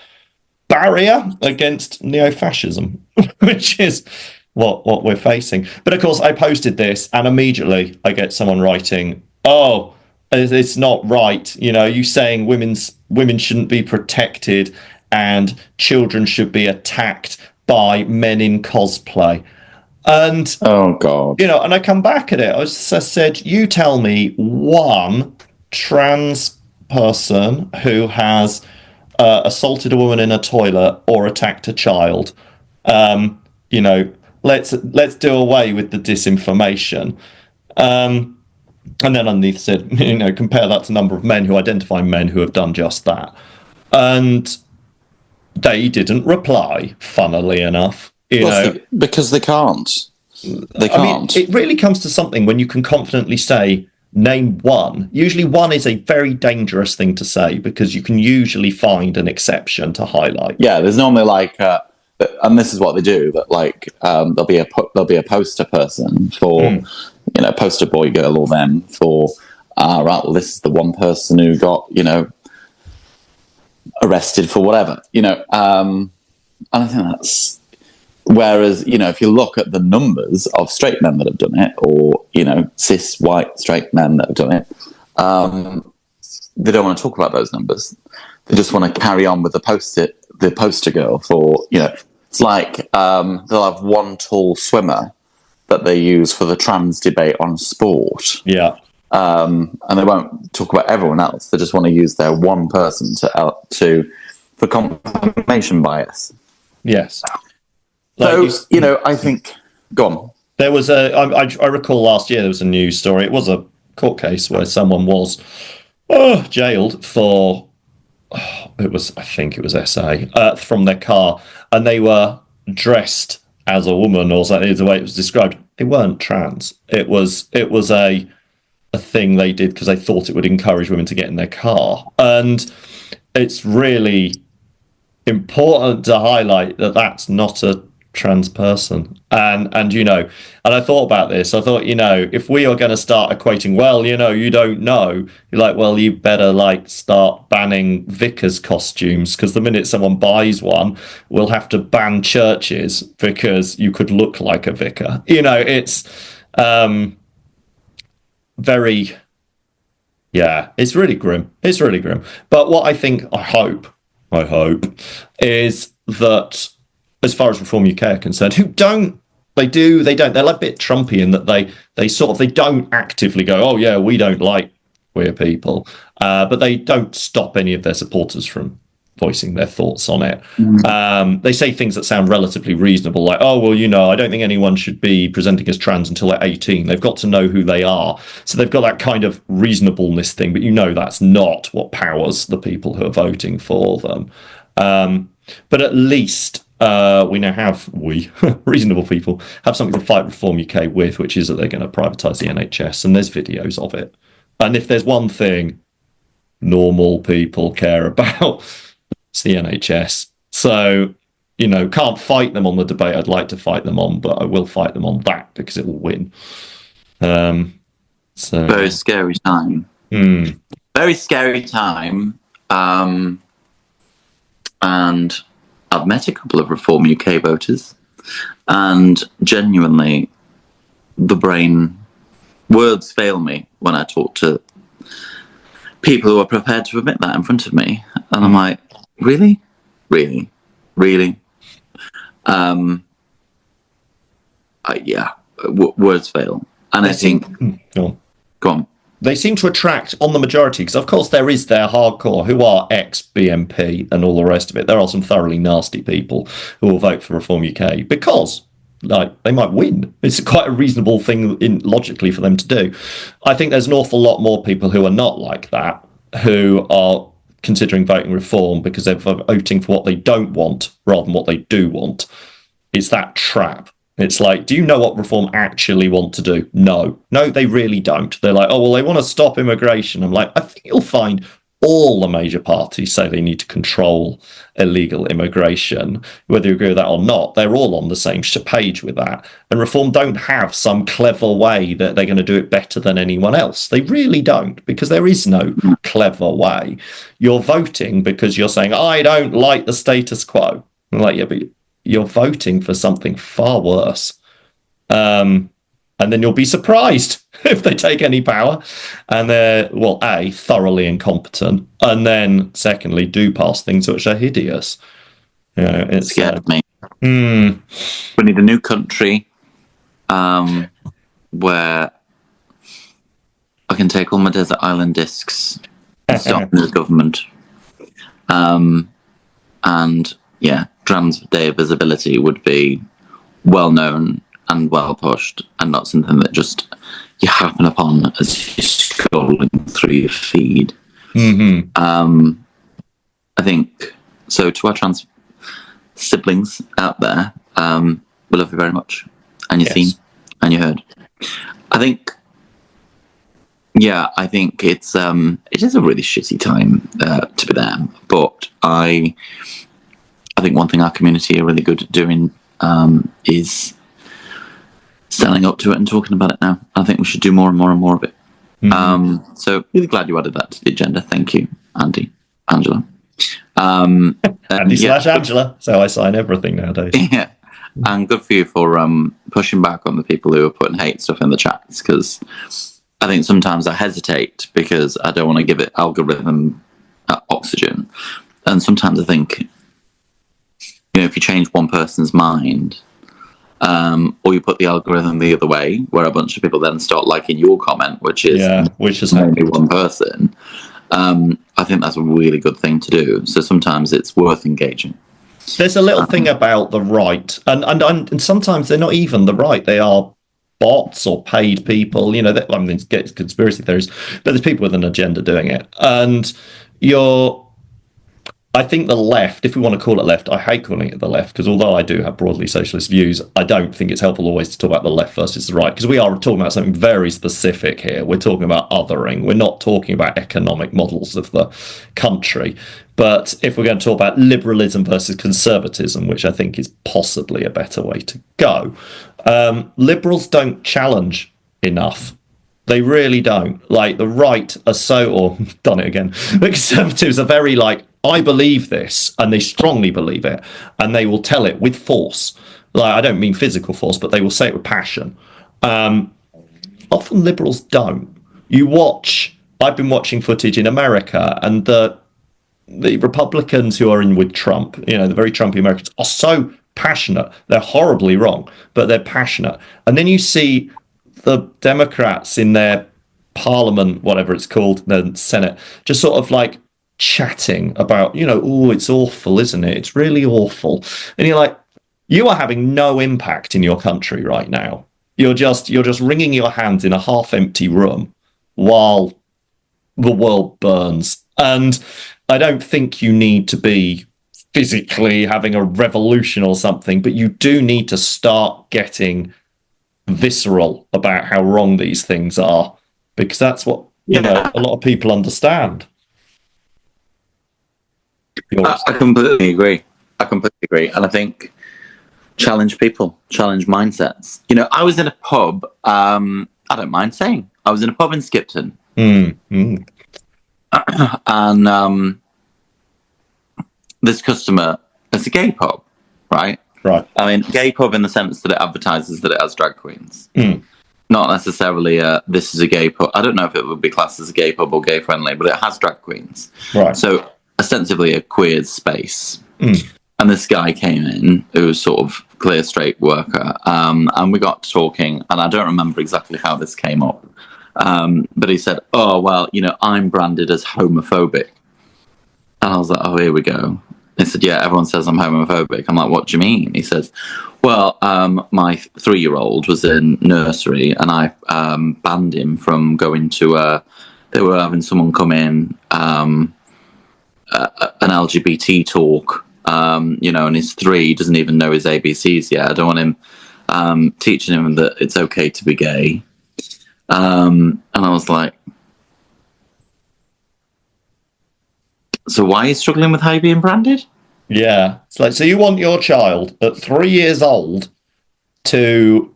[SPEAKER 1] barrier against neo-fascism, which is what we're facing. But of course, I posted this, and immediately I get someone writing, "Oh, it's not right. You saying women shouldn't be protected and children should be attacked by men in cosplay." And
[SPEAKER 2] oh god,
[SPEAKER 1] and I come back at it. I said, you tell me one trans person who has assaulted a woman in a toilet or attacked a child. Let's do away with the disinformation. And then underneath said, compare that to the number of men who identify men who have done just that. And they didn't reply, funnily enough.
[SPEAKER 2] Because they can't. They can't.
[SPEAKER 1] It really comes to something when you can confidently say, name one. Usually one is a very dangerous thing to say because you can usually find an exception to highlight.
[SPEAKER 2] Yeah, there's normally and this is what they do, that there'll be a poster person for, poster boy, girl, or them for, right, well, this is the one person who got, arrested for whatever, and I think that's, whereas, if you look at the numbers of straight men that have done it, or, cis, white, straight men that have done it, they don't want to talk about those numbers. They just want to carry on with the poster girl for, it's like they'll have one tall swimmer that they use for the trans debate on sport.
[SPEAKER 1] Yeah.
[SPEAKER 2] And they won't talk about everyone else. They just want to use their one person for confirmation bias.
[SPEAKER 1] Yes.
[SPEAKER 2] So, I think... Go on.
[SPEAKER 1] There was I recall last year there was a news story. It was a court case where someone was jailed for... I think it was SA, from their car. And they were dressed as a woman, or something, is the way it was described. They weren't trans. It was a thing they did because they thought it would encourage women to get in their car. And it's really important to highlight that that's not a trans person. And I thought about this. I thought, if we are going to start equating, well, you don't know, you're like, well, you better start banning vicars costumes, because the minute someone buys one, we'll have to ban churches because you could look like a vicar. It's very, it's really grim. It's really grim. But what I hope is that, as far as Reform UK are concerned, they're a bit Trumpy in that they don't actively go, oh yeah, we don't like queer people, but they don't stop any of their supporters from voicing their thoughts on it. They say things that sound relatively reasonable, like, oh, well, I don't think anyone should be presenting as trans until they're 18. They've got to know who they are. So they've got that kind of reasonableness thing, but that's not what powers the people who are voting for them. But at least reasonable people have something to fight Reform UK with, which is that they're going to privatise the NHS, and there's videos of it. And if there's one thing normal people care about, it's the NHS. So, can't fight them on the debate I'd like to fight them on, but I will fight them on that because it will win.
[SPEAKER 2] Very scary time. Very scary time. And I've met a couple of Reform UK voters, and genuinely, words fail me when I talk to people who are prepared to admit that in front of me. And I'm like, really? Really? Really? Words fail. And I think... Go on.
[SPEAKER 1] They seem to attract on the majority, because of course there is their hardcore who are ex-BNP and all the rest of it. There are some thoroughly nasty people who will vote for Reform UK because they might win. It's quite a reasonable thing logically for them to do. I think there's an awful lot more people who are not like that, who are considering voting Reform because they're voting for what they don't want rather than what they do want. It's that trap. It's like, do you know what Reform actually want to do? No, they really don't. They're like, oh, well, they want to stop immigration. I'm like, I think you'll find all the major parties say they need to control illegal immigration, whether you agree with that or not. They're all on the same page with that. And Reform don't have some clever way that they're going to do it better than anyone else. They really don't, because there is no clever way. You're voting because you're saying, I don't like the status quo. I'm like, yeah, but you're voting for something far worse. And then you'll be surprised if they take any power. And they're, well, A, thoroughly incompetent. And then, secondly, do pass things which are hideous. You know, it's
[SPEAKER 2] scared me.
[SPEAKER 1] We
[SPEAKER 2] need a new country where I can take all my desert island discs and start a new government. And yeah, trans day of visibility would be well known and well pushed, and not something that just you happen upon as you're scrolling through your feed. I think so. To our trans siblings out there, we love you very much, and you're seen and you heard. I think it's it is a really shitty time to be them, but I think one thing our community are really good at doing is standing up to it and talking about it now. I think we should do more and more and more of it. So really glad you added that to the agenda. Thank you, Andy, Angela.
[SPEAKER 1] Andy/Angela. So I sign everything nowadays.
[SPEAKER 2] Yeah, and good for you for pushing back on the people who are putting hate stuff in the chats, because I think sometimes I hesitate because I don't want to give it algorithm oxygen, and sometimes I think, if you change one person's mind, or you put the algorithm the other way, where a bunch of people then start liking your comment, which is only one person, I think that's a really good thing to do. So sometimes it's worth engaging.
[SPEAKER 1] There's a little thing about the right, and sometimes they're not even the right. They are bots or paid people. Get conspiracy theories, but there's people with an agenda doing it, and I think the left, if we want to call it left, I hate calling it the left, because although I do have broadly socialist views, I don't think it's helpful always to talk about the left versus the right, because we are talking about something very specific here. We're talking about othering. We're not talking about economic models of the country. But if we're going to talk about liberalism versus conservatism, which I think is possibly a better way to go, liberals don't challenge enough. They really don't. Like, the right are or done it again. The conservatives are very like, I believe this, and they strongly believe it, and they will tell it with force. Like, I don't mean physical force, but they will say it with passion. Often liberals don't. I've been watching footage in America, and the Republicans who are in with Trump, the very Trumpy Americans, are so passionate. They're horribly wrong, but they're passionate. And then you see the Democrats in their parliament, whatever it's called, the Senate, just sort of like chatting about, it's awful, isn't it? It's really awful. And you're like, you are having no impact in your country right now. You're just wringing your hands in a half-empty room while the world burns. And I don't think you need to be physically having a revolution or something, but you do need to start getting visceral about how wrong these things are, because that's what a lot of people understand.
[SPEAKER 2] I completely agree. And I think challenge people, challenge mindsets. I was in a pub, I don't mind saying, I was in a pub in Skipton. And this customer, it's a gay pub, right?
[SPEAKER 1] Right.
[SPEAKER 2] I mean, gay pub in the sense that it advertises that it has drag queens. Not necessarily this is a gay pub. I don't know if it would be classed as a gay pub or gay friendly, but it has drag queens.
[SPEAKER 1] Right.
[SPEAKER 2] So ostensibly a queer space. And this guy came in who was sort of clear straight worker, and we got talking, and I don't remember exactly how this came up, but he said, oh, well, I'm branded as homophobic. And I was like, oh, here we go. He said, yeah, everyone says I'm homophobic. I'm like, what do you mean? He says, well, my 3-year-old was in nursery, and I banned him from going to they were having someone come in, an LGBT talk, And he's 3, he doesn't even know his ABCs yet. I don't want him teaching him that it's okay to be gay. And I was like, so why are you struggling with how you're being branded?
[SPEAKER 1] Yeah. It's like, so you want your child at 3 years old to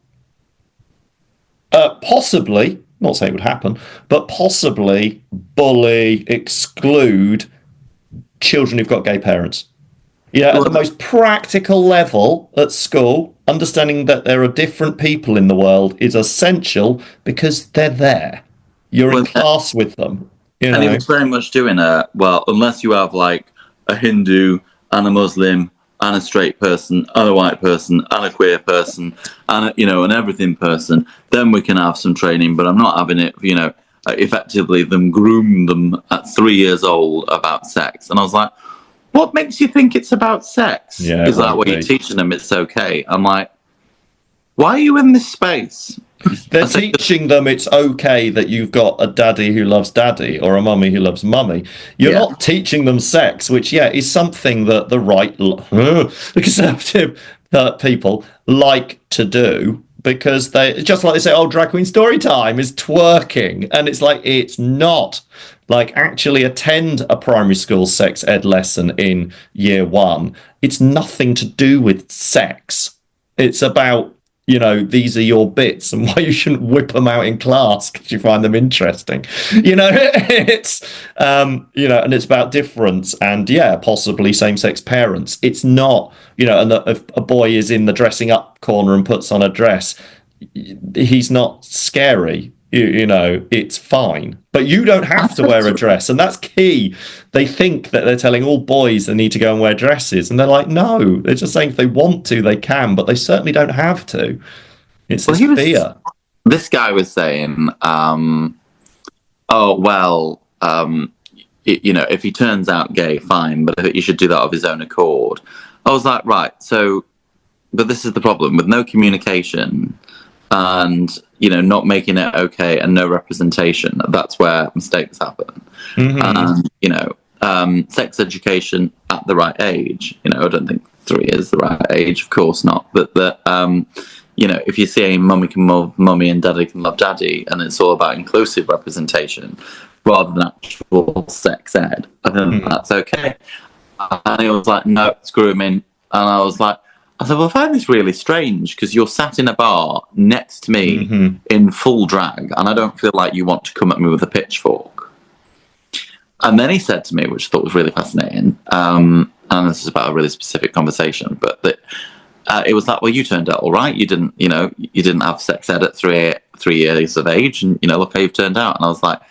[SPEAKER 1] possibly, not saying it would happen, but possibly bully, exclude children who've got gay parents. Yeah, at the most practical level at school, understanding that there are different people in the world is essential because they're there. You're in class with them.
[SPEAKER 2] And he was very much doing unless you have like a Hindu and a Muslim and a straight person and a white person and a queer person and an everything person, then we can have some training. But I'm not having it, effectively them groom them at 3 years old about sex. And I was like, what makes you think it's about sex?
[SPEAKER 1] Yeah,
[SPEAKER 2] is that what you're teaching them? It's okay. I'm like, why are you in this space?
[SPEAKER 1] They're teaching them it's okay that you've got a daddy who loves daddy or a mummy who loves mummy. You're not teaching them sex, which, is something that the right, the conservative people like to do, because they, just like they say, oh, drag queen story time is twerking. And it's like, it's not. Like, actually attend a primary school sex ed lesson in year 1. It's nothing to do with sex. It's about, these are your bits and why you shouldn't whip them out in class because you find them interesting. It's, and it's about difference and, possibly same-sex parents. It's not, and if a boy is in the dressing up corner and puts on a dress, he's not scary. It's fine. But you don't have to wear a dress, and that's key. They think that they're telling all boys they need to go and wear dresses, and they're like, no, they're just saying if they want to, they can, but they certainly don't have to. It's fear.
[SPEAKER 2] This guy was saying, if he turns out gay, fine, but I think you should do that of his own accord. I was like, right, but this is the problem with no communication and not making it okay and no representation. That's where mistakes happen. And sex education at the right age. I don't think 3 is the right age, of course not. But if you're saying mummy can love mummy and daddy can love daddy, and it's all about inclusive representation rather than actual sex ed, I think that's okay. And he was like, no, it's grooming. And I said, well, I find this really strange because you're sat in a bar next to me in full drag and I don't feel like you want to come at me with a pitchfork. And then he said to me, which I thought was really fascinating, and this is about a really specific conversation, but it was like, well, you turned out all right. You didn't have sex ed at 3 years of age and, look how you've turned out. And I was like,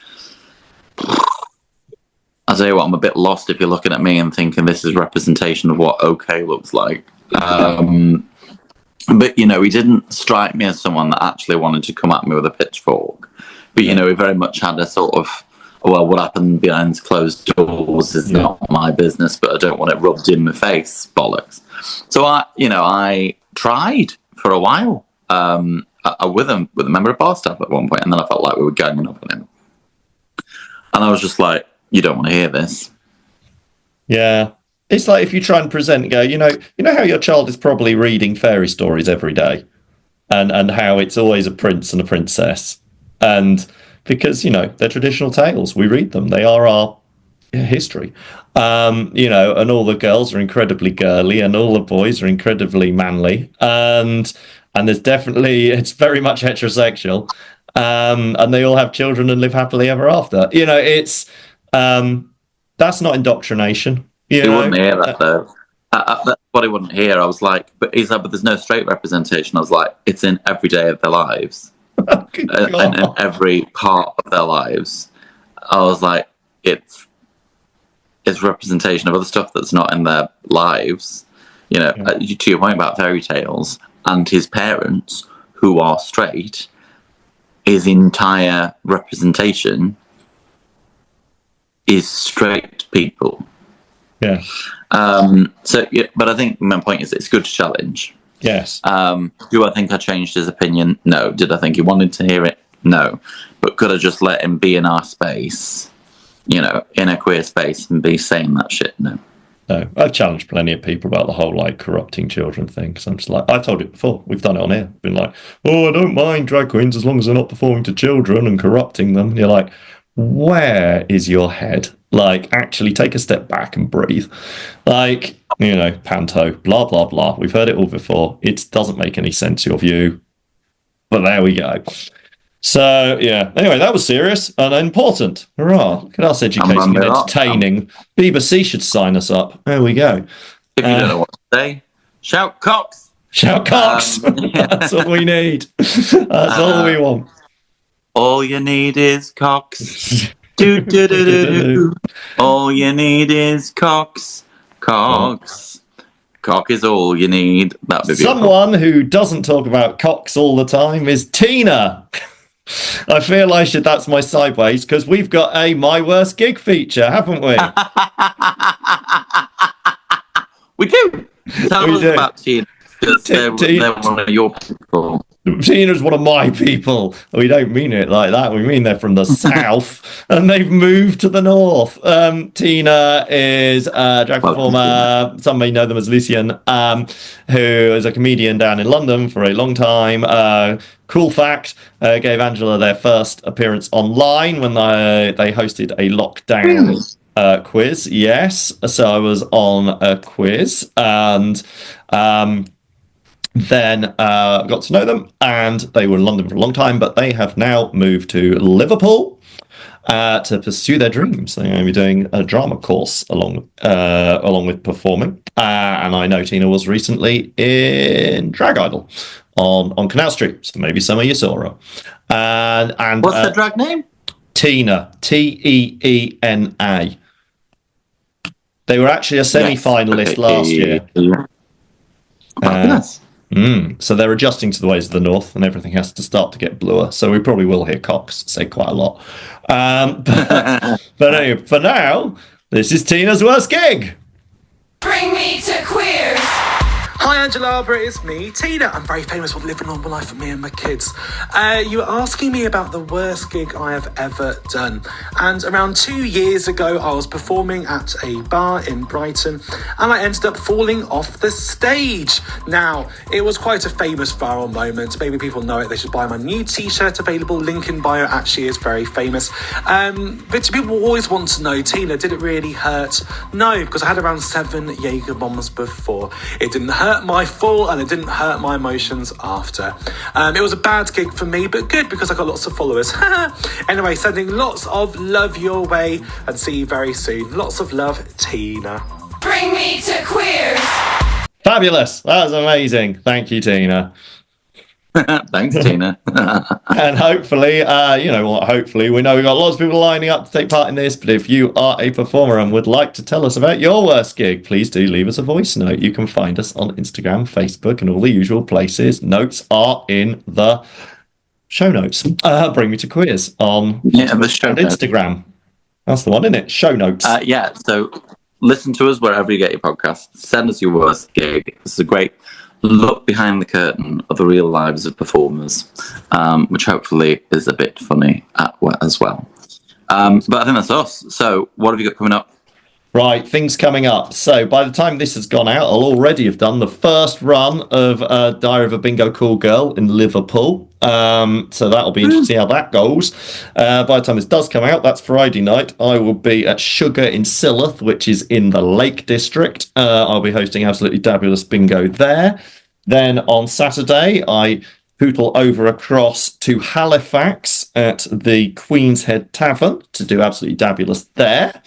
[SPEAKER 2] I'll tell you what, I'm a bit lost if you're looking at me and thinking this is representation of what okay looks like. But he didn't strike me as someone that actually wanted to come at me with a pitchfork. But he very much had a sort of, well, what happened behind closed doors is not my business, but I don't want it rubbed in my face bollocks. So I tried for a while with a member of bar staff at one point, and then I felt like we were ganging up on him, and I was just like, you don't want to hear this.
[SPEAKER 1] Yeah. It's like if you try and present and go, you know how your child is probably reading fairy stories every day and how it's always a prince and a princess. And because, they're traditional tales. We read them. They are our history. And all the girls are incredibly girly and all the boys are incredibly manly. And there's definitely, it's very much heterosexual. And they all have children and live happily ever after. It's, that's not indoctrination.
[SPEAKER 2] He wouldn't hear that though. That's what he wouldn't hear. I was like, but there's no straight representation. I was like, it's in every day of their lives, and in every part of their lives. I was like, it's representation of other stuff that's not in their lives. To your point about fairy tales and his parents who are straight, his entire representation is straight people.
[SPEAKER 1] Yeah.
[SPEAKER 2] But I think my point is it's good to challenge.
[SPEAKER 1] Yes.
[SPEAKER 2] Do I think I changed his opinion? No. Did I think he wanted to hear it? No. But could I just let him be in our space, in a queer space and be saying that shit? No.
[SPEAKER 1] No, I've challenged plenty of people about the whole like corrupting children thing. Because I'm just like, I've told it before. We've done it on here. Been like, oh, I don't mind drag queens as long as they're not performing to children and corrupting them. And you're like, where is your head? Like, actually take a step back and breathe. Like, panto, blah, blah, blah. We've heard it all before. It doesn't make any sense, your view. But there we go. So, yeah. Anyway, that was serious and important. Hurrah. Look at us educating and entertaining. BBC should sign us up. There we go.
[SPEAKER 2] If you don't know what to say, shout cocks.
[SPEAKER 1] Shout cocks. That's all we need. That's all we want.
[SPEAKER 2] All you need is cocks. All you need is cocks. Cocks. Cock is all you need. That'd be beautiful.
[SPEAKER 1] Someone who doesn't talk about cocks all the time is Tina. I feel that's my sideways because we've got a My Worst Gig feature, haven't we?
[SPEAKER 2] We do. Tell us about Tina, because they're one of your people.
[SPEAKER 1] Tina's one of my people. We don't mean it like that. We mean they're from the south and they've moved to the north. Tina is a drag performer. Some may know them as Lucian, who is a comedian down in London for a long time. Cool fact, gave Angela their first appearance online when they hosted a lockdown quiz. Yes, so I was on a quiz and then got to know them, and they were in London for a long time, but they have now moved to Liverpool to pursue their dreams. They're going to be doing a drama course along with performing. And I know Tina was recently in Drag Idol on Canal Street, so maybe some of you saw her. And
[SPEAKER 2] what's the drag name?
[SPEAKER 1] Tina, Teena. They were actually a semi-finalist last year.
[SPEAKER 2] Yes.
[SPEAKER 1] So they're adjusting to the ways of the north, and everything has to start to get bluer. So we probably will hear cocks say quite a lot. But anyway, for now, this is Tina's Worst Gig.
[SPEAKER 3] Bring me to queers.
[SPEAKER 4] Hi Angela, it's me, Tina. I'm very famous for living normal life for me and my kids. You were asking me about the worst gig I have ever done. And around 2 years ago, I was performing at a bar in Brighton and I ended up falling off the stage. Now, it was quite a famous viral moment. Maybe people know it. They should buy my new t-shirt available. Link in bio actually is very famous. But people always want to know, Tina, did it really hurt? No, because I had around 7 Jaeger bombs before. It didn't hurt my fall and it didn't hurt my emotions after. It was a bad gig for me, but good because I got lots of followers. Anyway, sending lots of love your way and see you very soon. Lots of love, Tina.
[SPEAKER 3] Bring me to queers.
[SPEAKER 1] Fabulous. That was amazing. Thank you, Tina.
[SPEAKER 2] Thanks, Tina.
[SPEAKER 1] And hopefully, hopefully we know we've got lots of people lining up to take part in this, but if you are a performer and would like to tell us about your worst gig, please do leave us a voice note. You can find us on Instagram, Facebook, and all the usual places. Notes are in the show notes. Bring me to queers on Instagram. That's the one, isn't it? Show notes.
[SPEAKER 2] So listen to us wherever you get your podcasts. Send us your worst gig. This is a great look behind the curtain of the real lives of performers, which hopefully is a bit funny as well. But I think that's us. So what have you got coming up?
[SPEAKER 1] Right, things coming up. So by the time this has gone out, I'll already have done the first run of Diary of a Bingo Cool Girl in Liverpool. So that'll be interesting to see how that goes. By the time this does come out, that's Friday night, I will be at Sugar in Silloth, which is in the Lake District. I'll be hosting Absolutely Dabulous Bingo there. Then on Saturday, I pootle over across to Halifax at the Queen's Head Tavern to do Absolutely Dabulous there.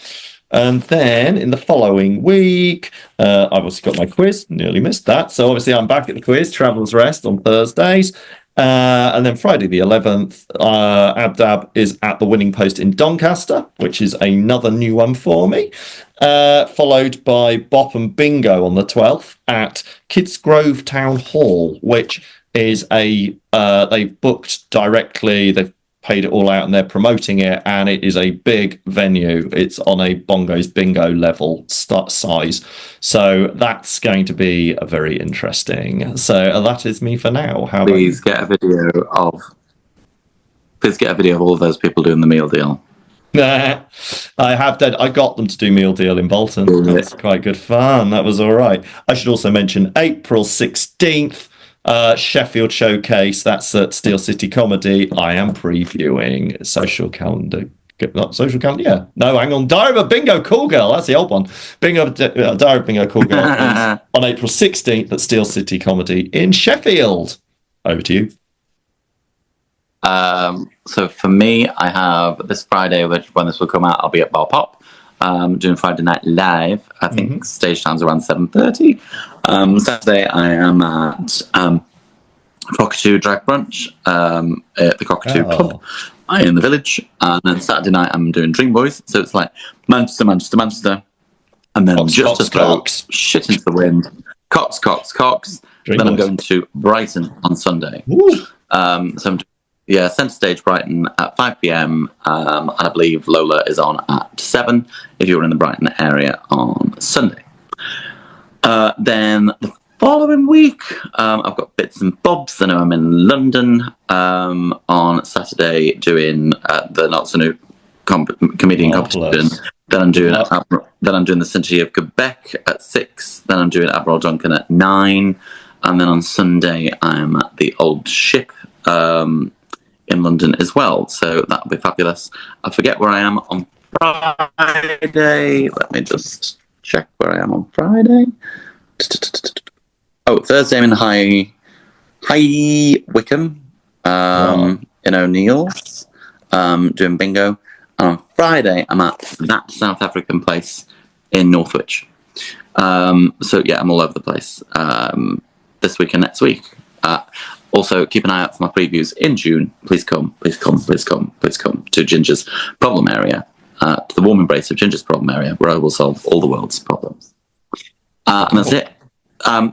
[SPEAKER 1] And then in the following week, I've also got my quiz, nearly missed that. So obviously I'm back at the quiz, Traveller's Rest on Thursdays. And then Friday the 11th, Abdab is at the Winning Post in Doncaster, which is another new one for me. Followed by Bop and Bingo on the 12th at Kidsgrove Town Hall, which is they've booked directly, they've paid it all out and they're promoting it, and it is a big venue. It's on a Bongos Bingo level size. So that's going to be very interesting. So that is me for now.
[SPEAKER 2] Please get a video of all of those people doing the meal deal.
[SPEAKER 1] Nah, I have done. I got them to do Meal Deal in Bolton. That was quite good fun. That was all right. I should also mention April 16th, Sheffield Showcase. That's at Steel City Comedy. I am previewing Social Calendar. Not Social Calendar, yeah. No, hang on. Diary of a Bingo Cool Girl. That's the old one. Diary of Bingo Cool Girl is on April 16th at Steel City Comedy in Sheffield. Over to you.
[SPEAKER 2] So for me, I have this Friday, which when this will come out, I'll be at Bar Pop, doing Friday Night Live. I think stage time's around 7:30. Saturday, I am at Cockatoo Drag Brunch at the Cockatoo Pub in the Village, and then Saturday night I'm doing Dream Boys. So it's like Manchester, and then just to throw shit into the wind, Cox.
[SPEAKER 1] Dream
[SPEAKER 2] then
[SPEAKER 1] Boys.
[SPEAKER 2] I'm going to Brighton on Sunday. So I'm Centre Stage Brighton at 5 p.m. And I believe Lola is on at 7 if you're in the Brighton area on Sunday. Then the following week, I've got bits and bobs. I know I'm in London on Saturday doing the Not So New comedian competition. Then I'm doing the City of Quebec at 6. Then I'm doing Admiral Duncan at 9. And then on Sunday, I'm at the Old Ship in London as well. So that'll be fabulous. I forget where I am on Friday. Let me just check where I am on Friday. Oh, Thursday I'm in High Wycombe in O'Neill's doing bingo. And on Friday I'm at that South African place in Northwich. So yeah, I'm all over the place this week and next week. Also, keep an eye out for my previews in June. Please come to Ginger's problem area, to the warm embrace of Ginger's problem area, where I will solve all the world's problems. And that's it.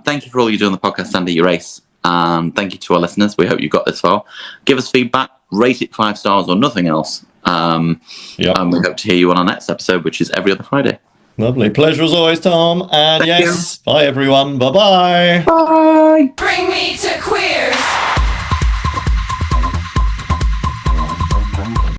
[SPEAKER 2] Thank you for all you do on the podcast, Andy Race. And thank you to our listeners. We hope you got this far. Give us feedback, rate it 5 stars or nothing else. And we hope to hear you on our next episode, which is every other Friday.
[SPEAKER 1] Lovely. Pleasure as always, Tom. And
[SPEAKER 2] Thank you.
[SPEAKER 1] bye everyone. Bye-bye.
[SPEAKER 2] Bye.
[SPEAKER 3] Bring me to queers.